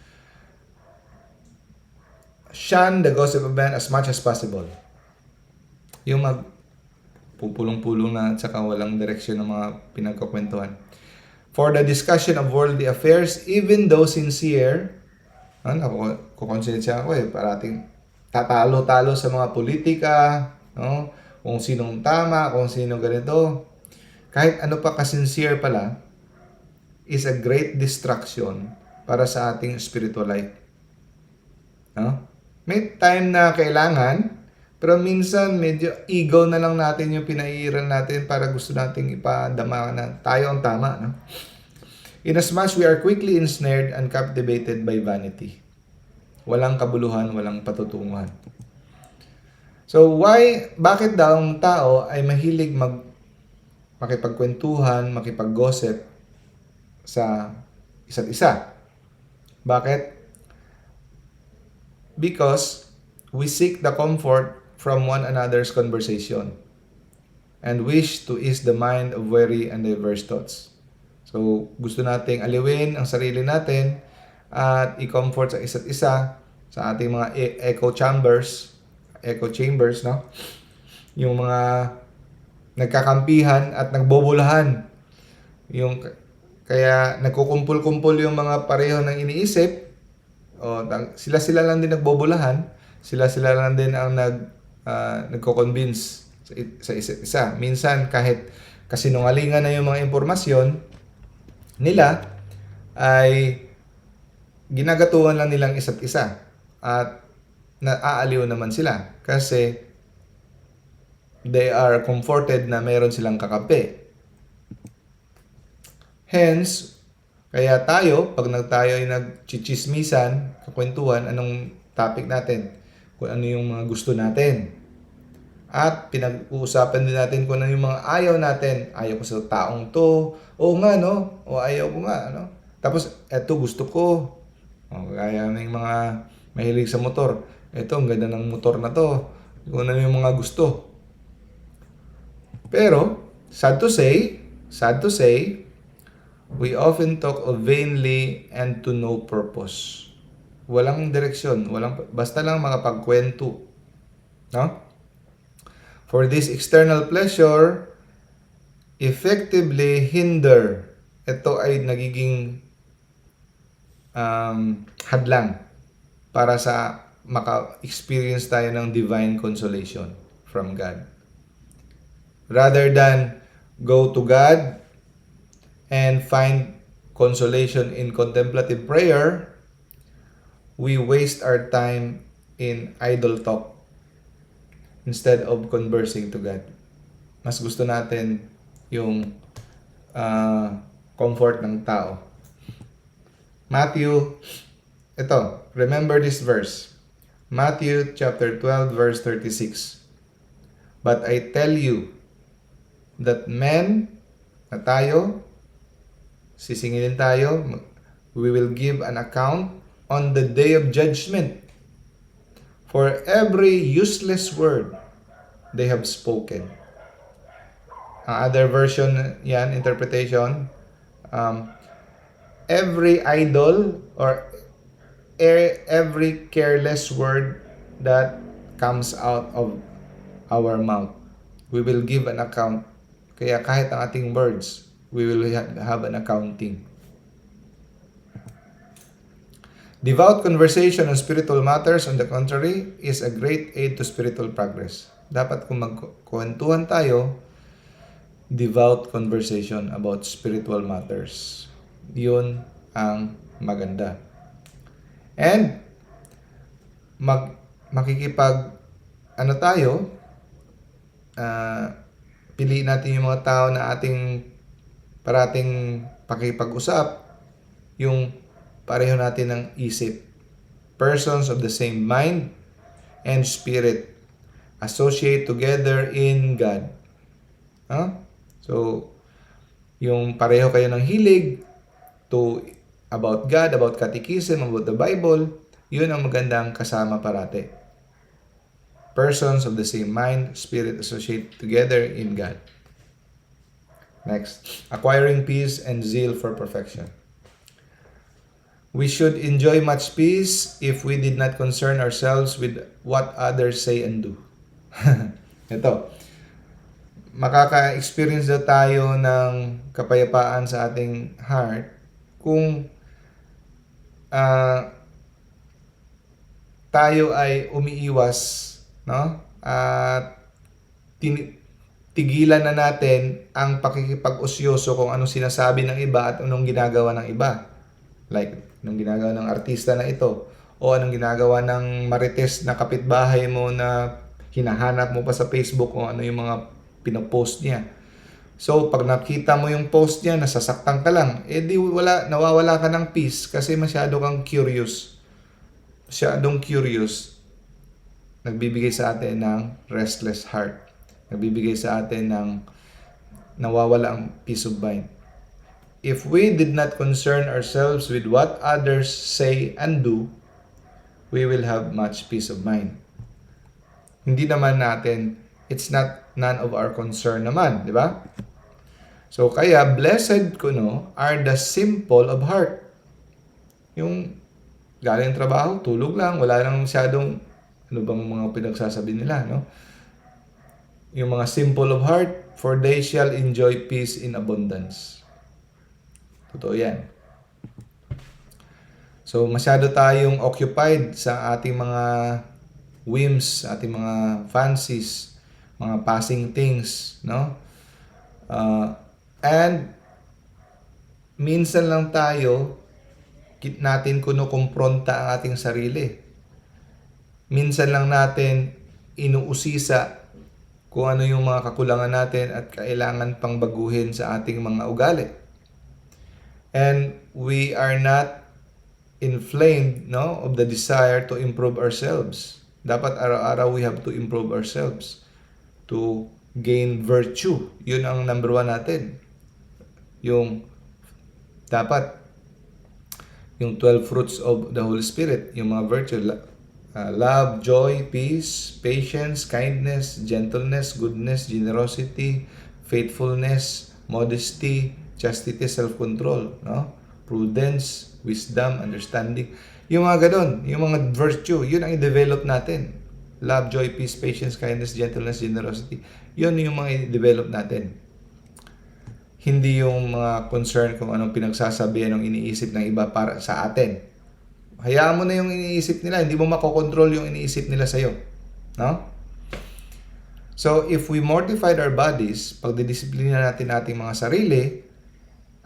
Shun the gossip of man as much as possible. Yung pupulong-pulong na at saka walang direksyon ng mga pinagkukwentuhan. For the discussion of worldly affairs, even though sincere, kukonsensya ako parating tatalo-talo sa mga politika, no? Kung sinong tama, kung sinong ganito. Kahit ano pa ka-sincere pala, is a great distraction para sa ating spiritual life. No? May time na kailangan, pero minsan medyo ego na lang natin yung pinaiiral natin para gusto nating ipadama na tayo ang tama. No? Inasmuch we are quickly ensnared and captivated by vanity. Walang kabuluhan, walang patutunguhan. So bakit daw ang tao ay mahilig makipagkwentuhan, makipag-gossip sa isa't isa? Bakit? Because we seek the comfort from one another's conversation and wish to ease the mind of weary and diverse thoughts. So, gusto nating aliwin ang sarili natin at i-comfort sa isa't isa sa ating mga echo chambers echo chambers, no? Yung mga nagkakampihan at nagbobolahan. Yung kaya nagkukumpul-kumpul yung mga pareho ng iniisip. Sila-sila lang din nagbobolahan. Sila-sila lang din ang nagko-convince sa isa't isa. Minsan kahit kasinungalingan na yung mga impormasyon nila, ay ginagatuhan lang nilang isa't isa. At naaaliw naman sila kasi they are comforted na mayroon silang kakampi. Hence, kaya tayo, pag tayo ay nagchichismisan, kakwentuhan, anong topic natin? Kung ano yung mga gusto natin. At pinag-uusapan din natin kung ano yung mga ayaw natin. Ayaw ko sa taong to. Oo nga, no? O ayaw ko nga, no? Tapos, eto gusto ko. Kaya may mga mahilig sa motor. Eto, ang ganda ng motor na to. Kung ano yung mga gusto. Pero, sad to say, we often talk of vainly and to no purpose. Walang direksyon, basta lang makapagkwento. No? For this external pleasure, effectively hinder. Ito ay nagiging hadlang para sa maka-experience tayo ng divine consolation from God. Rather than go to God and find consolation in contemplative prayer, we waste our time in idle talk instead of conversing to God. Mas gusto natin yung comfort ng tao. Matthew, remember this verse. Matthew chapter 12 verse 36. But I tell you that men, na tayo, sisingilin tayo, we will give an account on the day of judgment for every useless word they have spoken. Other version yan, interpretation, every idle or every careless word that comes out of our mouth, we will give an account. Kaya kahit ang ating words, we will have an accounting. Devout conversation on spiritual matters, on the contrary, is a great aid to spiritual progress. Dapat kung magkwentuhan tayo, devout conversation about spiritual matters. Yun ang maganda. And piliin natin yung mga tao na ating parating pakipag-usap, yung pareho natin ng isip. Persons of the same mind and spirit associate together in God. So, yung pareho kayo ng hilig about God, about catechism, about the Bible, yun ang magandang kasama parate. Persons of the same mind, spirit associate together in God. Next, acquiring peace and zeal for perfection. We should enjoy much peace if we did not concern ourselves with what others say and do. Ito, makaka-experience daw tayo ng kapayapaan sa ating heart kung tayo ay umiiwas, no? At tigilan na natin ang pakikipag-usyoso kung anong sinasabi ng iba at anong ginagawa ng iba. Like, anong ginagawa ng artista na ito, o anong ginagawa ng marites na kapitbahay mo na hinahanap mo pa sa Facebook o ano yung mga pinopost niya. So, pag nakita mo yung post niya, nasasaktan ka lang, nawawala ka ng peace kasi masyado kang curious. Masyadong curious. Nagbibigay sa atin ng restless heart. Nagbibigay sa atin ng nawawala ang peace of mind. If we did not concern ourselves with what others say and do, we will have much peace of mind. Hindi naman natin, it's none of our concern naman, di ba? So, kaya, blessed are the simple of heart. Yung galing trabaho, tulog lang, wala nang masyadong Ano bang mga pinagsasabi nila, no? Yung mga simple of heart, for they shall enjoy peace in abundance. Totoo yan. So, masyado tayong occupied sa ating mga whims, ating mga fancies, mga passing things, no? And minsan lang natin kunukumpronta ang ating sarili. Minsan lang natin inuusisa kung ano yung mga kakulangan natin at kailangan pang baguhin sa ating mga ugali. And we are not inflamed, no, of the desire to improve ourselves. Dapat araw-araw we have to improve ourselves to gain virtue. Yun ang number 1 natin. Yung dapat yung 12 fruits of the Holy Spirit, yung mga virtue, love, joy, peace, patience, kindness, gentleness, goodness, generosity, faithfulness, modesty, chastity, self-control, no? Prudence, wisdom, understanding. Yung mga ganun, yung mga virtue, yun ang i-develop natin. Love, joy, peace, patience, kindness, gentleness, generosity. Yun yung mga i-develop natin. Hindi yung mga concern kung anong pinagsasabihan ng iniisip ng iba para sa atin. Hayaan mo na yung iniisip nila, hindi mo makokontrol yung iniisip nila sa'yo. No? So, if we mortified our bodies, pagdidisiplina natin ating mga sarili,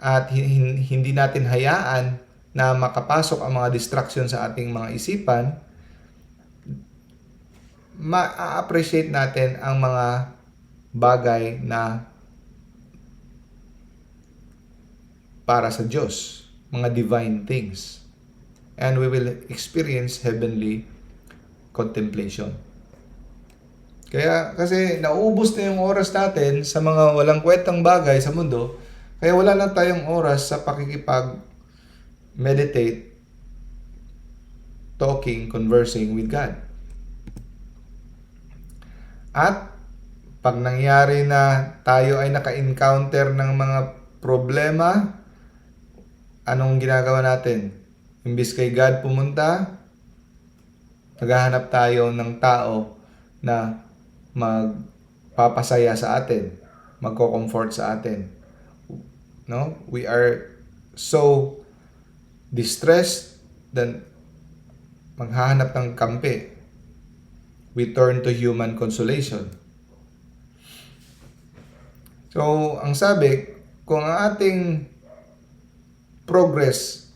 at hindi natin hayaan na makapasok ang mga distraction sa ating mga isipan, ma-appreciate natin ang mga bagay na para sa Diyos, mga divine things. And we will experience heavenly contemplation. Kasi nauubos na yung oras natin sa mga walang kwentang bagay sa mundo, kaya wala lang tayong oras sa pakikipag-meditate, talking, conversing with God. At pag nangyari na tayo ay naka-encounter ng mga problema, anong ginagawa natin? Imbis kay God pumunta, naghahanap tayo ng tao na magpapasaya sa atin, magko-comfort sa atin. No? We are so distressed then maghahanap ng kampi. We turn to human consolation. So, ang sabi, kung ang ating progress,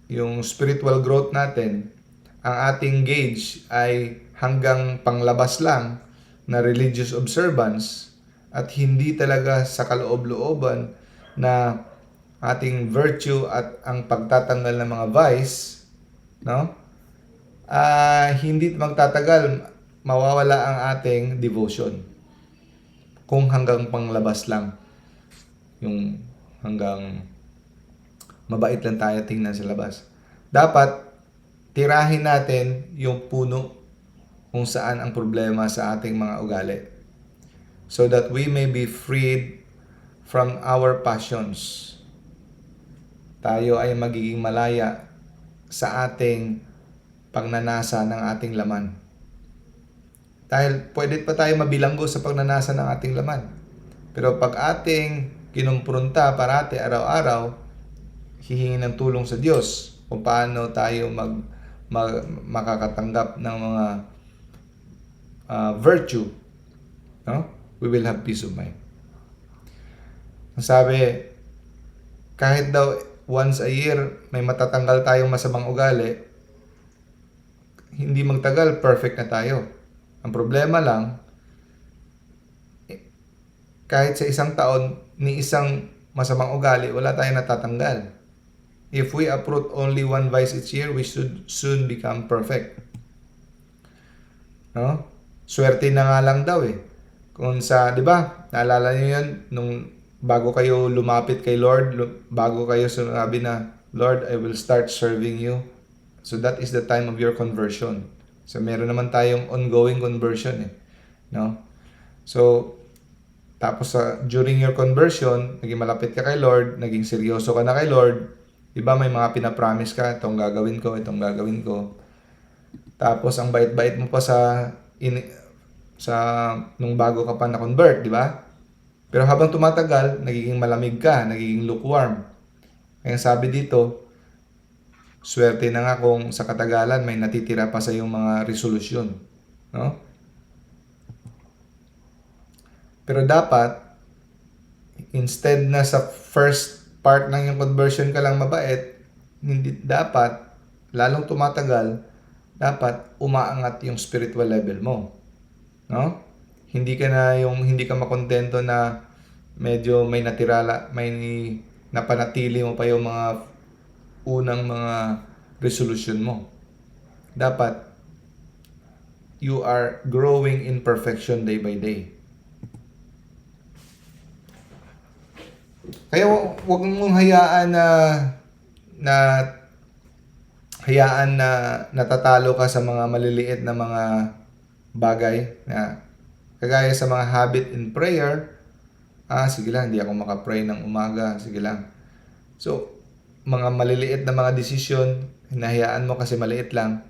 yung spiritual growth natin, ang ating gauge ay hanggang panglabas lang na religious observance at hindi talaga sa kaloob-looban na ating virtue at ang pagtatanggal ng mga vice, no? Hindi magtatagal, mawawala ang ating devotion. Kung hanggang panglabas lang, yung hanggang mabait lang tayo tingnan sa labas. Dapat tirahin natin yung puno kung saan ang problema sa ating mga ugali, so that we may be freed from our passions. Tayo ay magiging malaya sa ating pagnanasa ng ating laman. Dahil pwede pa tayo mabilanggo sa pagnanasa ng ating laman. Pero pag ating kinumpronta parati araw-araw, hihingi ng tulong sa Diyos kung paano tayo makakatanggap ng mga virtue, no? We will have peace of mind. Ang sabi, kahit daw once a year may matatanggal tayong masamang ugali, hindi magtagal perfect na tayo. Ang problema lang, kahit sa isang taon, ni isang masamang ugali, wala tayong natatanggal. If we uproot only one vice each year, we should soon become perfect. No? Swerte na nga lang daw eh. Kung sa, di ba, naalala niyo yan, nung bago kayo lumapit kay Lord, bago kayo sinabi na, Lord, I will start serving you. So that is the time of your conversion. So meron naman tayong ongoing conversion eh. No? So, tapos during your conversion, naging malapit ka kay Lord, naging seryoso ka na kay Lord, di ba may mga pinapromise ka, itong gagawin ko, itong gagawin ko. Tapos ang bait-bait mo pa sa nung bago ka pa na-convert, di ba? Pero habang tumatagal, nagiging malamig ka, nagiging lukewarm. Kaya sabi dito, swerte na nga kung sa katagalan may natitira pa sa iyong mga resolusyon, no? Pero dapat, instead na sa first part ng yung conversion ka lang mabait, hindi dapat, lalong tumatagal, dapat umaangat yung spiritual level mo, no? Hindi ka makontento na medyo may napanatili mo pa yung mga unang mga resolution mo. Dapat you are growing in perfection day by day. Kaya wag mong na natatalo ka sa mga maliliit na mga bagay na kagaya sa mga habit in prayer. Sige lang, hindi ako makapray ng umaga. Sige lang. So, mga maliliit na mga desisyon, hinahayaan mo kasi maliit lang.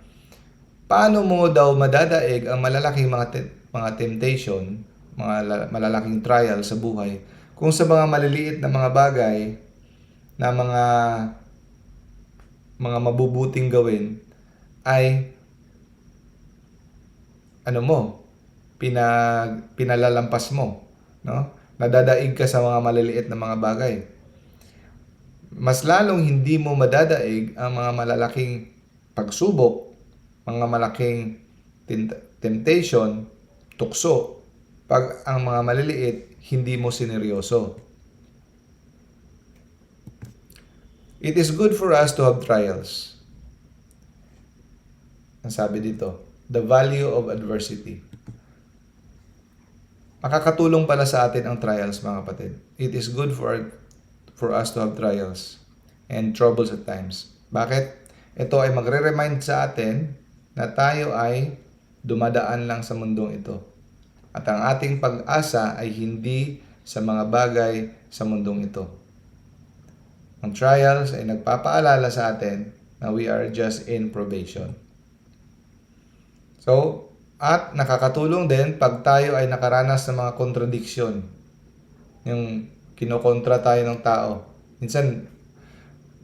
Paano mo daw madadaig ang malalaking mga temptation, mga malalaking trial sa buhay, kung sa mga maliliit na mga bagay na mga mabubuting gawin ay pinalalampas mo, no? Nadadaig ka sa mga maliliit na mga bagay. Mas lalong hindi mo madadaig ang mga malalaking pagsubok, mga malaking temptation, tukso, pag ang mga maliliit hindi mo sineryoso. It is good for us to have trials. Ang sabi dito, the value of adversity. Makakatulong pala sa atin ang trials, mga kapatid. It is good for us to have trials and troubles at times. Bakit? Ito ay magre-remind sa atin na tayo ay dumadaan lang sa mundong ito. At ang ating pag-asa ay hindi sa mga bagay sa mundong ito. Ang trials ay nagpapaalala sa atin na we are just in probation. So, at nakakatulong din pag tayo ay nakaranas ng mga contradiction. Yung kinokontra tayo ng tao. Minsan,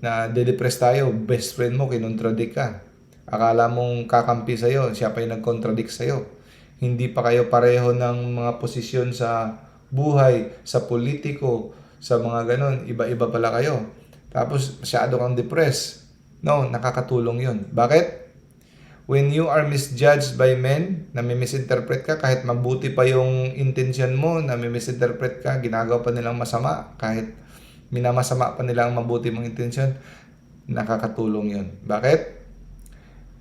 na-depress tayo, best friend mo, kinontradict ka. Akala mong kakampi sa'yo, siya pa yung nag-contradict sa'yo. Hindi pa kayo pareho ng mga posisyon sa buhay, sa politiko, sa mga ganon. Iba-iba pala kayo. Tapos, masyado kang depressed. No, nakakatulong yun. Bakit? When you are misjudged by men, nami-misinterpret ka, kahit mabuti pa yung intention mo, nami-misinterpret ka, ginagawa pa nilang masama, kahit minamasama pa nila ang mabuti mong intention, nakakatulong yun. Bakit?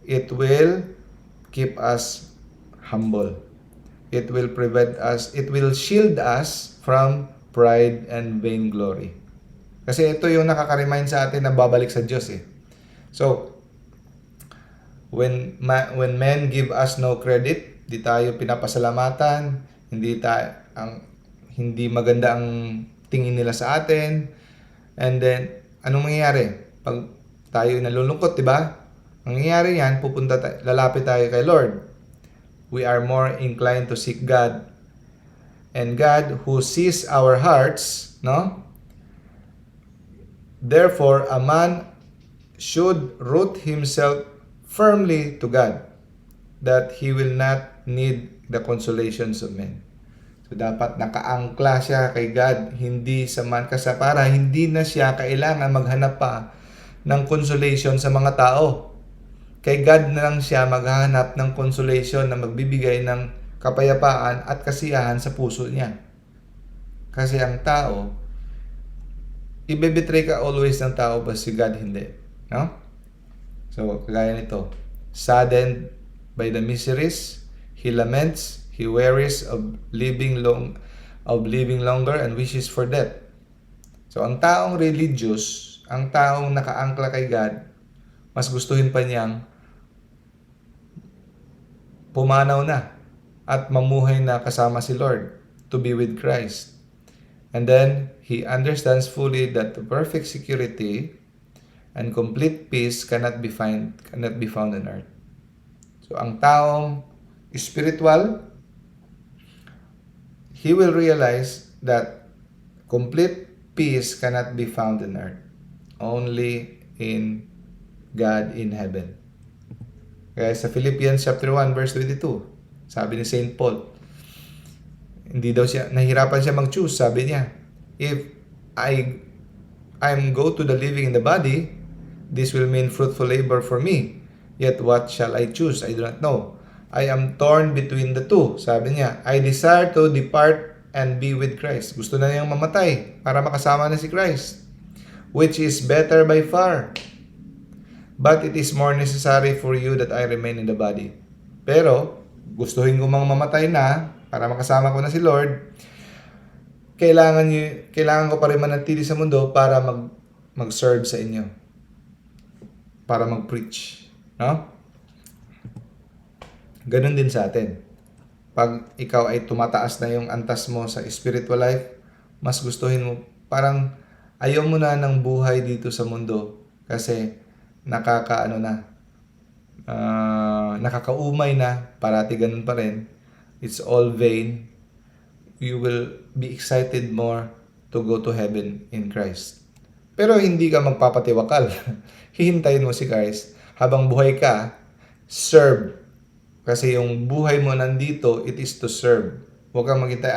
It will keep us humble. It will shield us from pride and vainglory. Kasi ito yung nakaka-remind sa atin na babalik sa Diyos eh. So, when men give us no credit, di tayo pinapasalamatan, hindi maganda ang tingin nila sa atin. And then anong mangyayari? Pag tayo nalulungkot, di ba? Ang mangyayari yan, lalapit tayo kay Lord. We are more inclined to seek God. And God who sees our hearts, no? Therefore, a man should root himself firmly to God, that he will not need the consolations of men. So, dapat nakaangkla siya kay God, hindi sa man kasi para hindi na siya kailangan maghanap pa ng consolation sa mga tao. Kay God na lang siya maghahanap ng consolation na magbibigay ng kapayapaan at kasiyahan sa puso niya. Kasi ang tao, ibebetray ka always ng tao, ba si God hindi. No? So, kagaya nito, saddened by the miseries, he laments, he wearies of living longer and wishes for death. So, ang taong religious, ang taong nakaangkla kay God, mas gustuhin pa niyang pumanaw na at mamuhay na kasama si Lord, to be with Christ. And then, he understands fully that the perfect security and complete peace cannot be found on earth. So, ang taong spiritual, he will realize that complete peace cannot be found on earth. Only in God in heaven. Kaya sa Philippians chapter 1 verse 22, sabi ni Saint Paul, nahirapan siya mag-choose, sabi niya, if I'm go to the living in the body, this will mean fruitful labor for me. Yet what shall I choose? I do not know. I am torn between the two. Sabi niya, I desire to depart and be with Christ. Gusto na niyang mamatay para makasama na si Christ, which is better by far. But it is more necessary for you that I remain in the body. Pero, gustuhin ko mang mamatay na para makasama ko na si Lord, kailangan ko pa rin manatili sa mundo para mag-serve sa inyo. Para mag-preach. No? Ganun din sa atin. Pag ikaw ay tumataas na yung antas mo sa spiritual life, mas gustuhin mo, parang ayaw mo na ng buhay dito sa mundo kasi nakakaumay na, parati ganun pa rin. It's all vain. You will be excited more to go to heaven in Christ. Pero hindi ka magpapatiwakal. Hihintayin mo si Christ. Habang buhay ka, serve. Kasi yung buhay mo nandito, it is to serve. Huwag kang maghintay,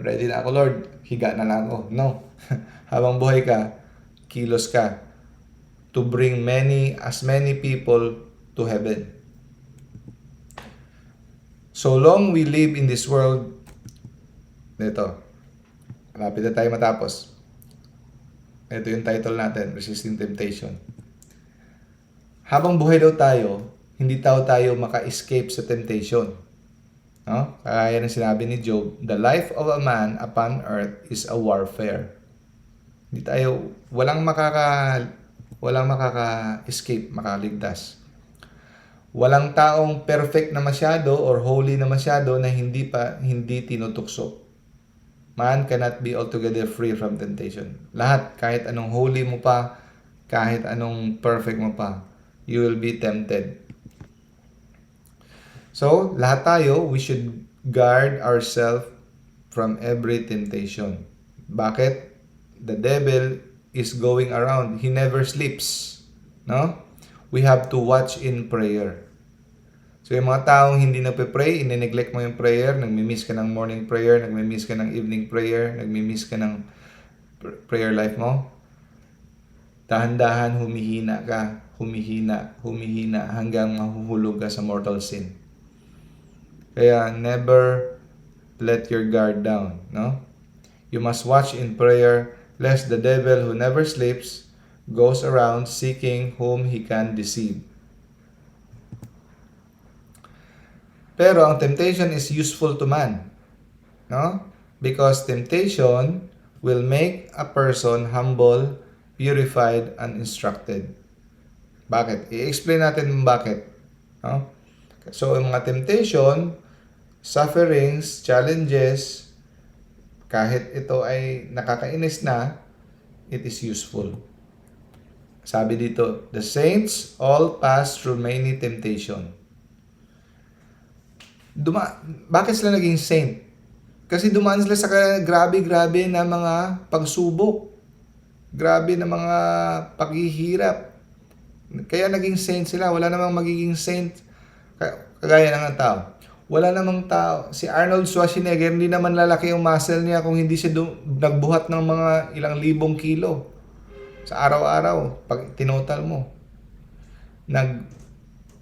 ready na ako Lord, higa na lang ako. No. Habang buhay ka, kilos ka to bring as many people to heaven. So long we live in this world, ito, malapit na tayo matapos. Ito yung title natin, Resisting Temptation. Habang buhay daw tayo, hindi tayo maka-escape sa temptation. No? Kaya ng sinabi ni Job, the life of a man upon earth is a warfare. Walang makaka-escape, makaligtas. Walang taong perfect na masyado or holy na masyado na hindi tinutukso. Man cannot be altogether free from temptation. Lahat, kahit anong holy mo pa, kahit anong perfect mo pa, you will be tempted. So, lahat tayo, we should guard ourselves from every temptation. Bakit? The devil is going around. He never sleeps. No? We have to watch in prayer. So, yung mga taong hindi nagpe-pray, ine-neglect mo yung prayer, nagmi-miss ka ng morning prayer, nagmi-miss ka ng evening prayer, nagmi-miss ka ng prayer life mo, dahan-dahan humihina hanggang mahuhulog ka sa mortal sin. Kaya never let your guard down, no? You must watch in prayer lest the devil who never sleeps goes around seeking whom he can deceive. Pero ang temptation is useful to man, no? Because temptation will make a person humble, purified, and instructed. Bakit? I-explain natin bakit. No? So, yung mga temptation, sufferings, challenges, kahit ito ay nakakainis na, it is useful. Sabi dito, the saints all pass through many temptation. Bakit sila naging saint? Kasi dumaan sila sa grabe na mga pagsubok. Grabe na mga paghihirap. Kaya naging saint sila. Wala namang magiging saint kagaya ng tao. Wala namang tao. Si Arnold Schwarzenegger, hindi naman lalaki yung muscle niya kung hindi siya nagbuhat ng mga ilang libong kilo sa araw-araw. Pag tinotal mo,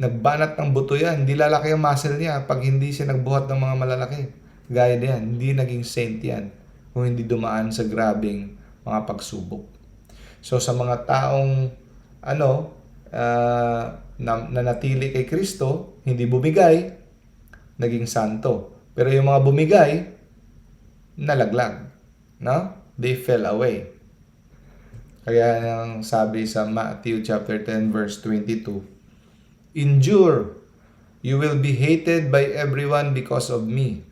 nagbanat ng buto yan. Hindi lalaki yung muscle niya pag hindi siya nagbuhat ng mga malalaki. Gaya yan. Hindi naging saint yan kung hindi dumaan sa grabing mga pagsubok. So sa mga taong nanatili kay Kristo, hindi bumigay, naging santo. Pero yung mga bumigay, nalaglag. No? They fell away. Kaya ang sabi sa Matthew chapter 10 verse 22, endure, you will be hated by everyone because of me.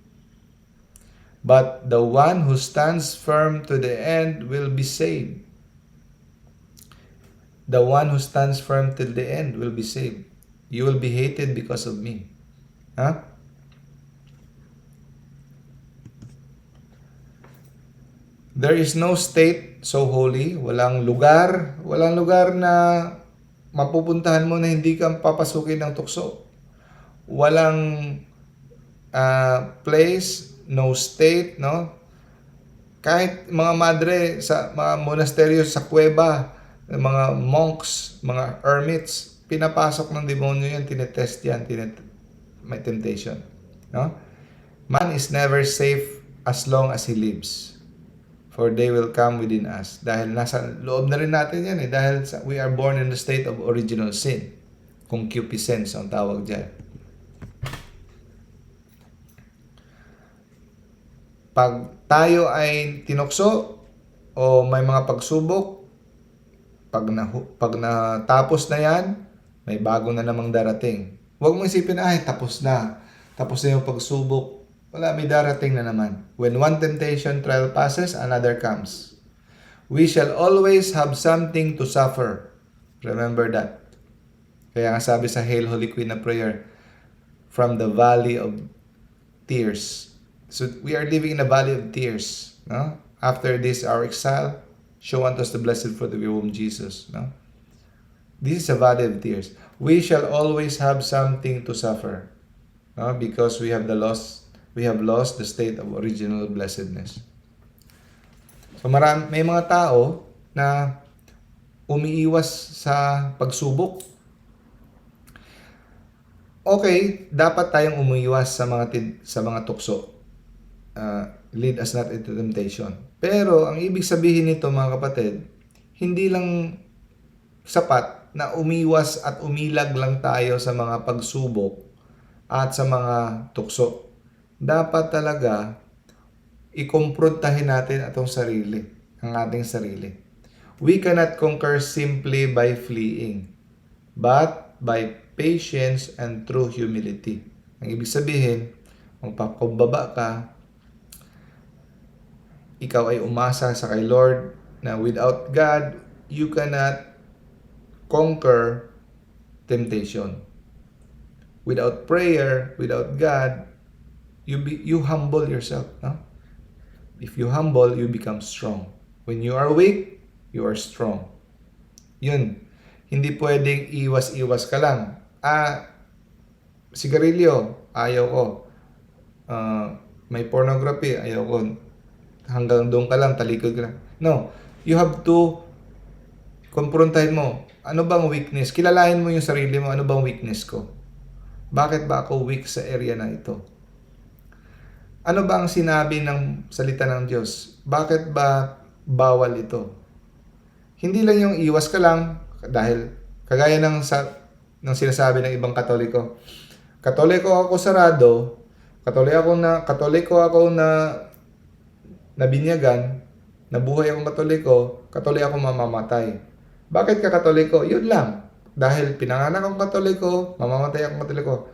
But the one who stands firm to the end will be saved. The one who stands firm till the end will be saved. You will be hated because of me. Ha? There is no state so holy. Walang lugar na mapupuntahan mo na hindi ka papasukin ng tukso. Walang place, no state, no? Kahit mga madre sa mga monasteryo sa kuweba, mga monks, mga hermits, pinapasok ng demonyo yan, tinetest yan, may temptation. No? Man is never safe as long as he lives. For they will come within us. Dahil nasa loob na rin natin yan dahil we are born in the state of original sin. Concupiscence ang tawag dyan. Pag tayo ay tinukso o may mga pagsubok, pag natapos na yan, may bago na namang darating. Huwag mo isipin, tapos na. Tapos na yung pagsubok. Wala, may darating na naman. When one temptation trial passes, another comes. We shall always have something to suffer. Remember that. Kaya nga sabi sa Hail Holy Queen na prayer, from the valley of tears. So we are living in a valley of tears. No? After this, our exile, show unto us the blessed fruit of your womb, Jesus. No? This is a valley of tears. We shall always have something to suffer. No? Because we have lost the state of original blessedness. So may mga tao na umiiwas sa pagsubok. Okay, dapat tayong umiiwas sa mga tukso. Lead us not into temptation. Pero ang ibig sabihin nito, mga kapatid, hindi lang sapat na umiwas at umilag lang tayo sa mga pagsubok at sa mga tukso. Dapat talaga ikomprontahin natin ang ating sarili. We cannot conquer simply by fleeing, but by patience and true humility. Ang ibig sabihin, magpakumbaba ka, ikaw ay umasa sa kay Lord na without God, you cannot conquer temptation. Without prayer, without God, you humble yourself. No? If you humble, you become strong. When you are weak, you are strong. Yun. Hindi pwedeng iwas-iwas ka lang. Sigarilyo, ayaw ko. May pornography, ayaw ko. Hanggang doon ka lang, talikod ka lang. No. You have to komprontahin mo. Ano bang weakness? Kilalahin mo yung sarili mo. Ano bang weakness ko? Bakit ba ako weak sa area na ito? Ano ba ang sinabi ng salita ng Diyos? Bakit ba bawal ito? Hindi lang yung iwas ka lang dahil kagaya ng sinasabi ng ibang Katoliko. Katoliko ako sarado, Katoliko ako na nabinyagan, nabuhay akong Katoliko ako mamamatay. Bakit ka Katoliko? Yun lang. Dahil pinanganak akong Katoliko, mamamatay akong Katoliko.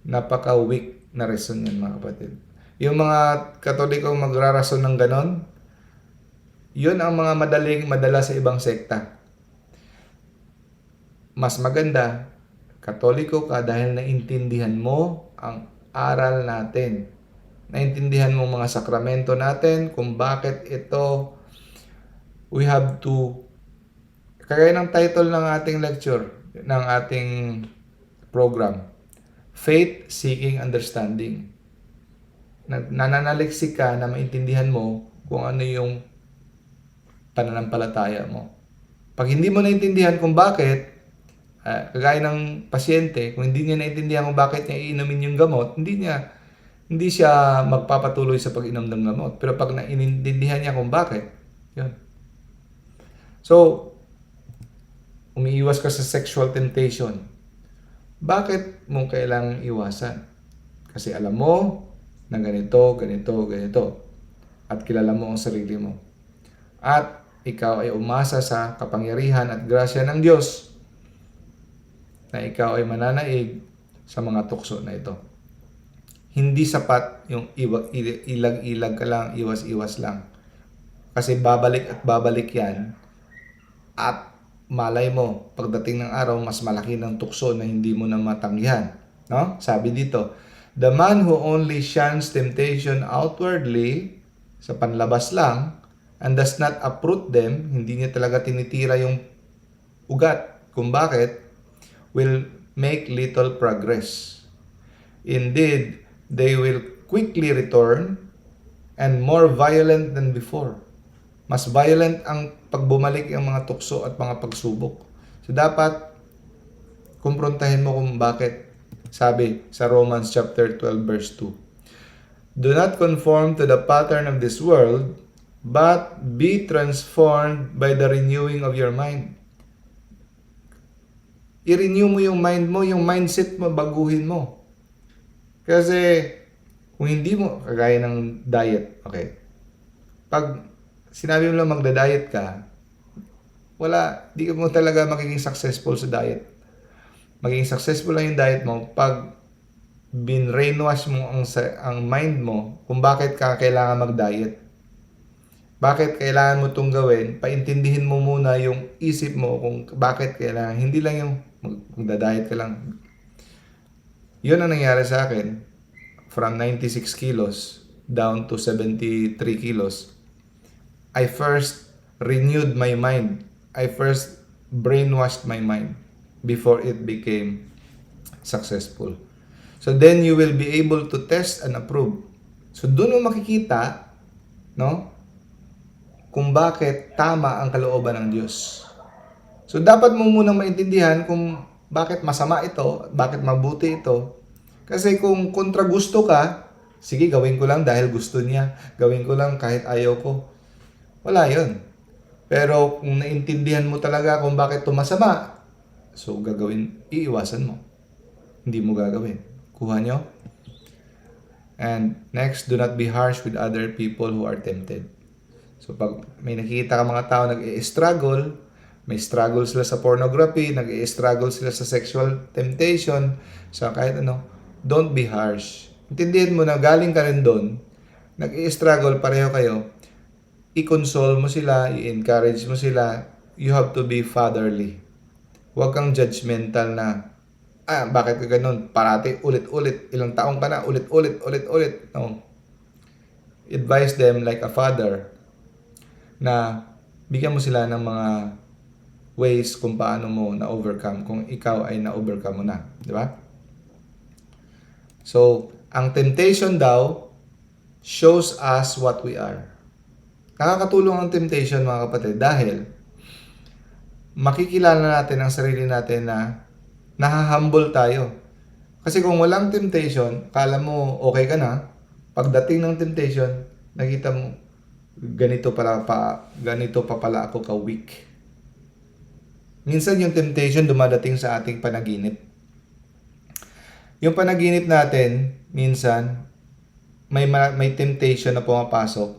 Napaka-weak na reason yan, mga kapatid. Yung mga Katoliko magrarason ng ganon, yun ang mga madala sa ibang sekta. Mas maganda, Katoliko ka dahil naintindihan mo ang aral natin. Naintindihan mo mga sakramento natin, kung bakit ito, we have to, kagaya ng title ng ating lecture, ng ating program, Faith Seeking Understanding. Nananaliksik ka na maintindihan mo kung ano yung pananampalataya mo. Pag hindi mo naintindihan kung bakit, kagaya ng pasyente, kung hindi niya naintindihan kung bakit niya iinumin yung gamot, hindi siya magpapatuloy sa pag-inom ng gamot. Pero pag naiintindihan niya kung bakit, yun. So, umiiwas ka sa sexual temptation. Bakit mo kailangang iwasan? Kasi alam mo na ganito. At kilala mo ang sarili mo. At ikaw ay umasa sa kapangyarihan at grasya ng Diyos na ikaw ay mananaig sa mga tukso na ito. Hindi sapat yung ilag-ilag ka lang, iwas-iwas lang. Kasi babalik at babalik yan. At malay mo, pagdating ng araw, mas malaki ng tukso na hindi mo na matanggihan. No? Sabi dito, the man who only shuns temptation outwardly, sa panlabas lang, and does not uproot them, hindi niya talaga tinitira yung ugat. Kung bakit, will make little progress. Indeed, they will quickly return and more violent than before. Mas violent ang pagbumalik ang mga tukso at mga pagsubok. So dapat kumprontahin mo kung bakit. Sabi sa Romans chapter 12 verse 2. Do not conform to the pattern of this world, but be transformed by the renewing of your mind. I-renew mo yung mind mo, yung mindset mo, baguhin mo. Kasi kung hindi mo, kagaya ng diet, okay? Pag sinabi mo lang magda-diet ka, di ka mo talaga magiging successful sa diet. Magiging successful lang yung diet mo pag bin-brainwash mo ang mind mo kung bakit ka kailangan mag-diet. Bakit kailangan mo itong gawin, paintindihin mo muna yung isip mo kung bakit kailangan. Hindi lang yung magda-diet ka lang. Yun ang nangyari sa akin. From 96 kilos down to 73 kilos. I first renewed my mind. I first brainwashed my mind before it became successful. So then you will be able to test and approve. So doon mo makikita, no, kung bakit tama ang kalooban ng Diyos. So dapat mo munang maintindihan kung bakit masama ito, bakit mabuti ito. Kasi kung kontra gusto ka, sige gawin ko lang dahil gusto niya. Gawin ko lang kahit ayaw ko. Wala yun. Pero kung naintindihan mo talaga kung bakit ito masama, so iiwasan mo. Hindi mo gagawin. Kuha nyo? And next, do not be harsh with other people who are tempted. So pag may nakikita ka mga tao nag-i-struggle, may struggle sila sa pornography, nag-i-struggle sila sa sexual temptation, so kahit ano, don't be harsh. Intindihin mo na galing ka rin doon, nag-i-struggle, pareho kayo, i-console mo sila, i-encourage mo sila, you have to be fatherly. Huwag kang judgmental na, bakit ka ganun? Parati, ulit-ulit, ilang taong ka na, ulit-ulit. No. Advise them like a father na bigyan mo sila ng mga ways kung paano mo na-overcome kung ikaw ay na-overcome mo na. Di ba? So, ang temptation daw shows us what we are. Nakakatulong ang temptation mga kapatid dahil makikilala natin ang sarili natin na nahahumble tayo. Kasi kung walang temptation, kala mo okay ka na, pagdating ng temptation, nakita mo, ganito pa pala ako ka-weak. Minsan yung temptation dumadating sa ating panaginip. Yung panaginip natin, minsan, may temptation na pumapasok,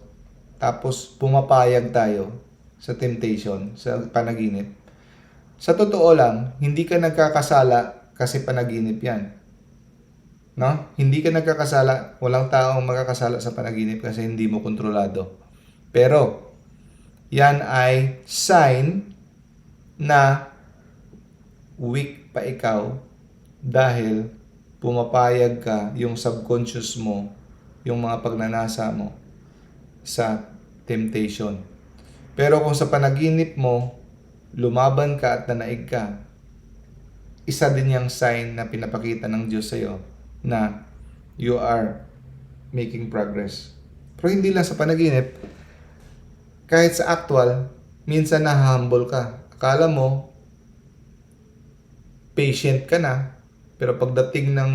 tapos pumapayag tayo sa temptation, sa panaginip. Sa totoo lang, hindi ka nagkakasala kasi panaginip yan. No? Hindi ka nagkakasala, walang taong magkakasala sa panaginip kasi hindi mo kontrolado. Pero, yan ay sign na weak pa ikaw dahil pumapayag ka yung subconscious mo, yung mga pagnanasa mo sa temptation. Pero kung sa panaginip mo, lumaban ka at nanaig ka, isa din yung sign na pinapakita ng Diyos sa'yo na you are making progress. Pero hindi lang sa panaginip, kahit sa actual, minsan na-humble ka. Akala mo, patient ka na, pero pagdating ng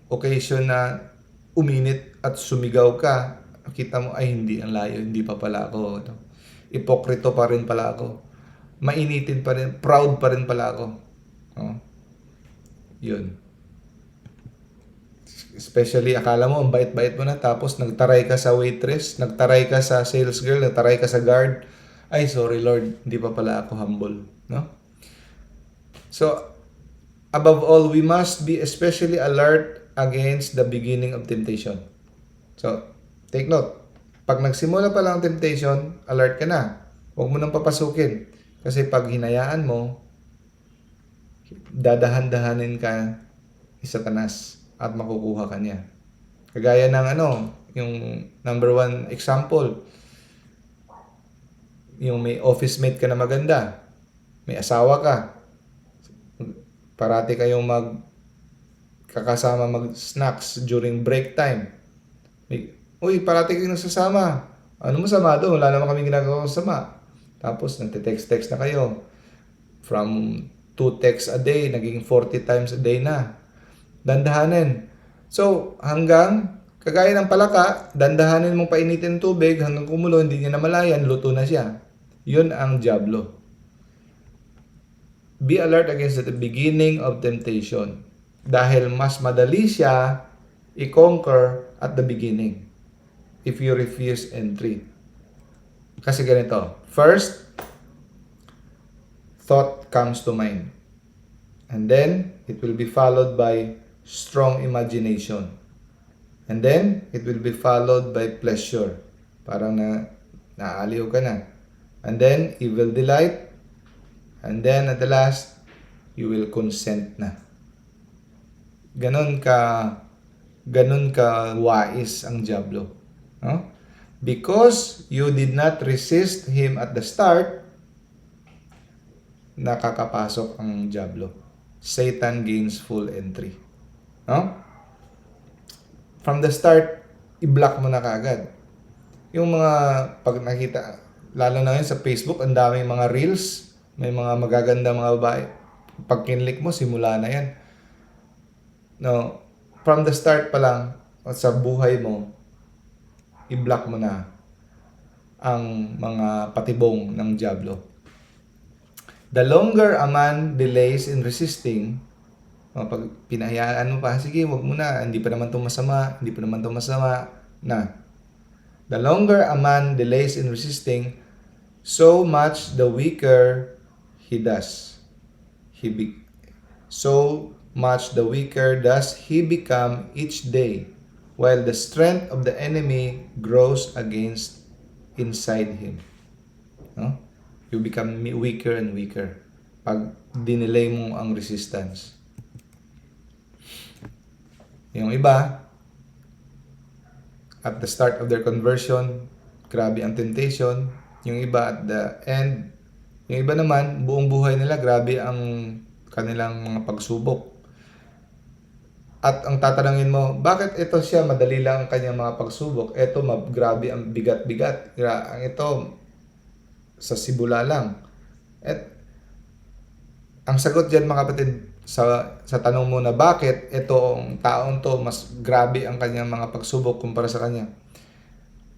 occasion na uminit at sumigaw ka, nakita mo, ay hindi, ang layo, hindi pa pala ako. Ipokrito pa rin pala ako. Mainitin pa rin, proud pa rin pala ako. Yun. Especially, akala mo, ang bait-bait mo na, tapos nagtaray ka sa waitress, nagtaray ka sa sales girl, nagtaray ka sa guard. Ay, sorry Lord, hindi pa pala ako humble. No? So, above all, we must be especially alert against the beginning of temptation. So, take note. Pag nagsimula pa lang ang temptation, alert ka na. Huwag mo nang papasukin. Kasi pag hinayaan mo, dadahan-dahanin ka ni Satanas at makukuha ka niya. Kagaya ng yung number one example, yung may office mate ka na maganda, may asawa ka, parati kayong kakasama mag-snacks during break time. Uy, parati kayong nagsasama. Ano masama doon? Wala naman kami ginagawa sama. Tapos, nagte-text-text na kayo. From 2 texts a day, naging 40 times a day na. Dandahanin. So, hanggang, kagaya ng palaka, dandahanin mong painitin ng tubig, hanggang kumulo, hindi niya namalayan, luto na siya. Yun ang diablo. Be alert against the beginning of temptation. Dahil mas madali siya i-conquer at the beginning if you refuse entry. Kasi ganito, first, thought comes to mind. And then, it will be followed by strong imagination. And then, it will be followed by pleasure. Parang naaliw ka na. And then, evil delight. And then, at the last, you will consent na. Ganon ka wais ang diablo. No? Because you did not resist him at the start, nakakapasok ang diablo. Satan gains full entry. No? From the start, i-block mo na kaagad. Yung mga pag nakita, lalo na yun sa Facebook, ang daming mga reels, may mga magaganda mga babae. Pag kinlik mo, simula na yan. No, from the start pa lang, sa buhay mo, i-block mo na ang mga patibong ng diablo. The longer a man delays in resisting, pag pinahayaan mo pa, sige, wag mo na, hindi pa naman ito masama, na. The longer a man delays in resisting, so much the weaker he does. So much the weaker does he become each day, while the strength of the enemy grows against inside him. No? You become weaker and weaker pag dinelay mo ang resistance. Yung iba, at the start of their conversion, grabe ang temptation. Yung iba at the end, yung iba naman, buong buhay nila, grabe ang kanilang mga pagsubok. At ang tatanungin mo, bakit ito siya madali lang ang kanyang mga pagsubok? Ito, grabe ang bigat-bigat. Ang ito, sa sibula lang. At ang sagot dyan mga kapatid, sa tanong mo na bakit itong taong to mas grabe ang kanyang mga pagsubok kumpara sa kanya.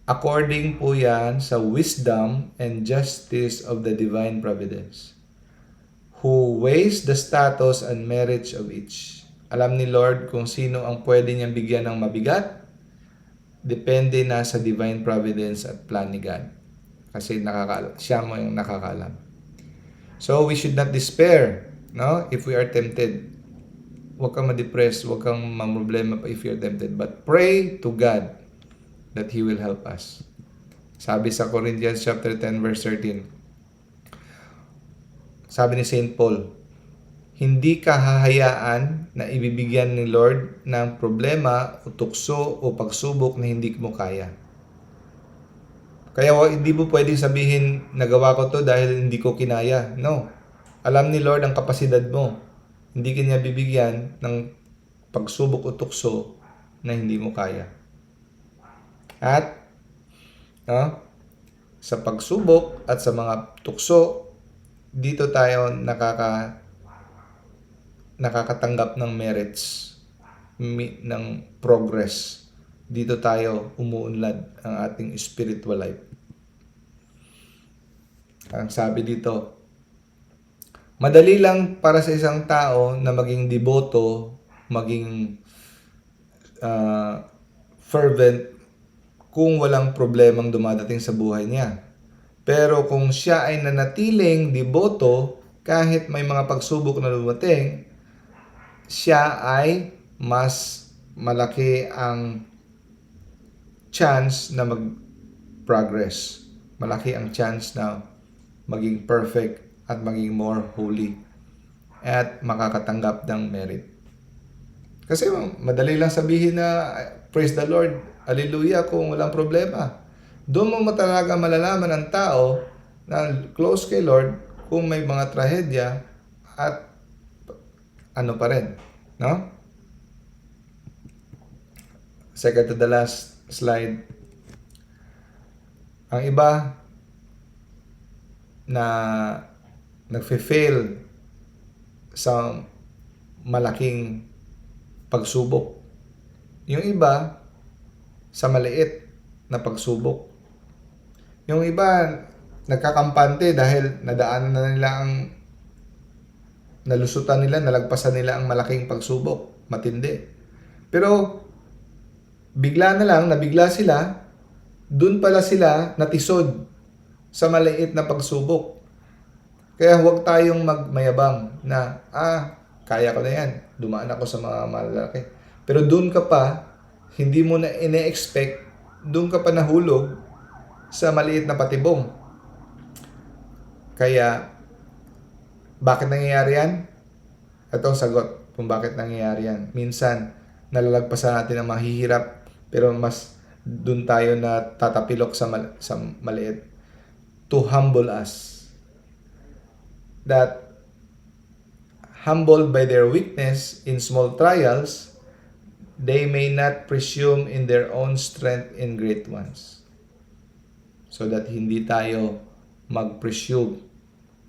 According po yan sa wisdom and justice of the divine providence, who weighs the status and merits of each. Alam ni Lord kung sino ang pwede niyang bigyan ng mabigat. Depende na sa divine providence at plan ni God. Kasi siya mo yung nakakaalam. So we should not despair, no? If we are tempted. Huwag kang ma-depress, huwag kang mamroblema pa if you're tempted. But pray to God that He will help us. Sabi sa Corinthians chapter 10 verse 13. Sabi ni St. Paul, hindi ka hahayaan na ibibigyan ni Lord ng problema o tukso o pagsubok na hindi mo kaya. Kaya hindi mo pwedeng sabihin, nagawa ko to dahil hindi ko kinaya. No. Alam ni Lord ang kapasidad mo. Hindi ka niya bibigyan ng pagsubok o tukso na hindi mo kaya. At sa pagsubok at sa mga tukso, dito tayo nakakatanggap ng merits, ng progress. Dito tayo umuunlad ang ating spiritual life. Ang sabi dito, madali lang para sa isang tao na maging deboto, maging fervent kung walang problemang dumadating sa buhay niya. Pero kung siya ay nanatiling deboto, kahit may mga pagsubok na dumating, siya ay mas malaki ang chance na mag-progress. Malaki ang chance na maging perfect at maging more holy at makakatanggap ng merit. Kasi madali lang sabihin na praise the Lord, hallelujah kung walang problema. Doon mo talaga malalaman ng tao na close kay Lord kung may mga trahedya at ano pa rin, no? Second to the last slide. Ang iba na nagfe-fail sa malaking pagsubok. Yung iba sa maliit na pagsubok. Yung iba nagkakampante dahil nadaanan na nila ang nalusutan nila, nalagpasan nila ang malaking pagsubok, matindi. Pero bigla na lang, nabigla sila, dun pala sila natisod sa maliit na pagsubok. Kaya huwag tayong magmayabang na, kaya ko na yan, dumaan ako sa mga malalaki. Pero dun ka pa, hindi mo na ine-expect, dun ka pa nahulog sa maliit na patibong. Kaya, bakit nangyayari yan? Ito ang sagot kung bakit nangyayari yan. Minsan, nalalagpasan natin ang mahihirap, pero mas dun tayo na tatapilok sa maliit to humble us. That humbled by their weakness in small trials, they may not presume in their own strength in great ones. So that hindi tayo mag-presume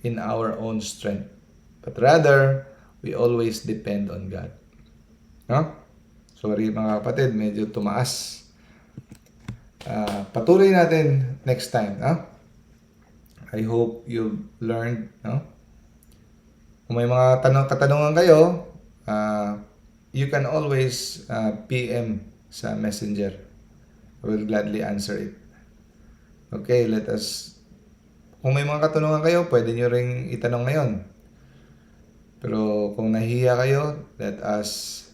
in our own strength. But rather, we always depend on God. No? Sorry mga kapatid, medyo tumaas. Patuloy natin next time. No? I hope you learned. No? Kung may mga katanungan kayo, you can always PM sa Messenger. I will gladly answer it. Okay, let us... Kung may mga katanungan kayo, pwede nyo ring itanong ngayon. Pero kung nahihiya kayo, let us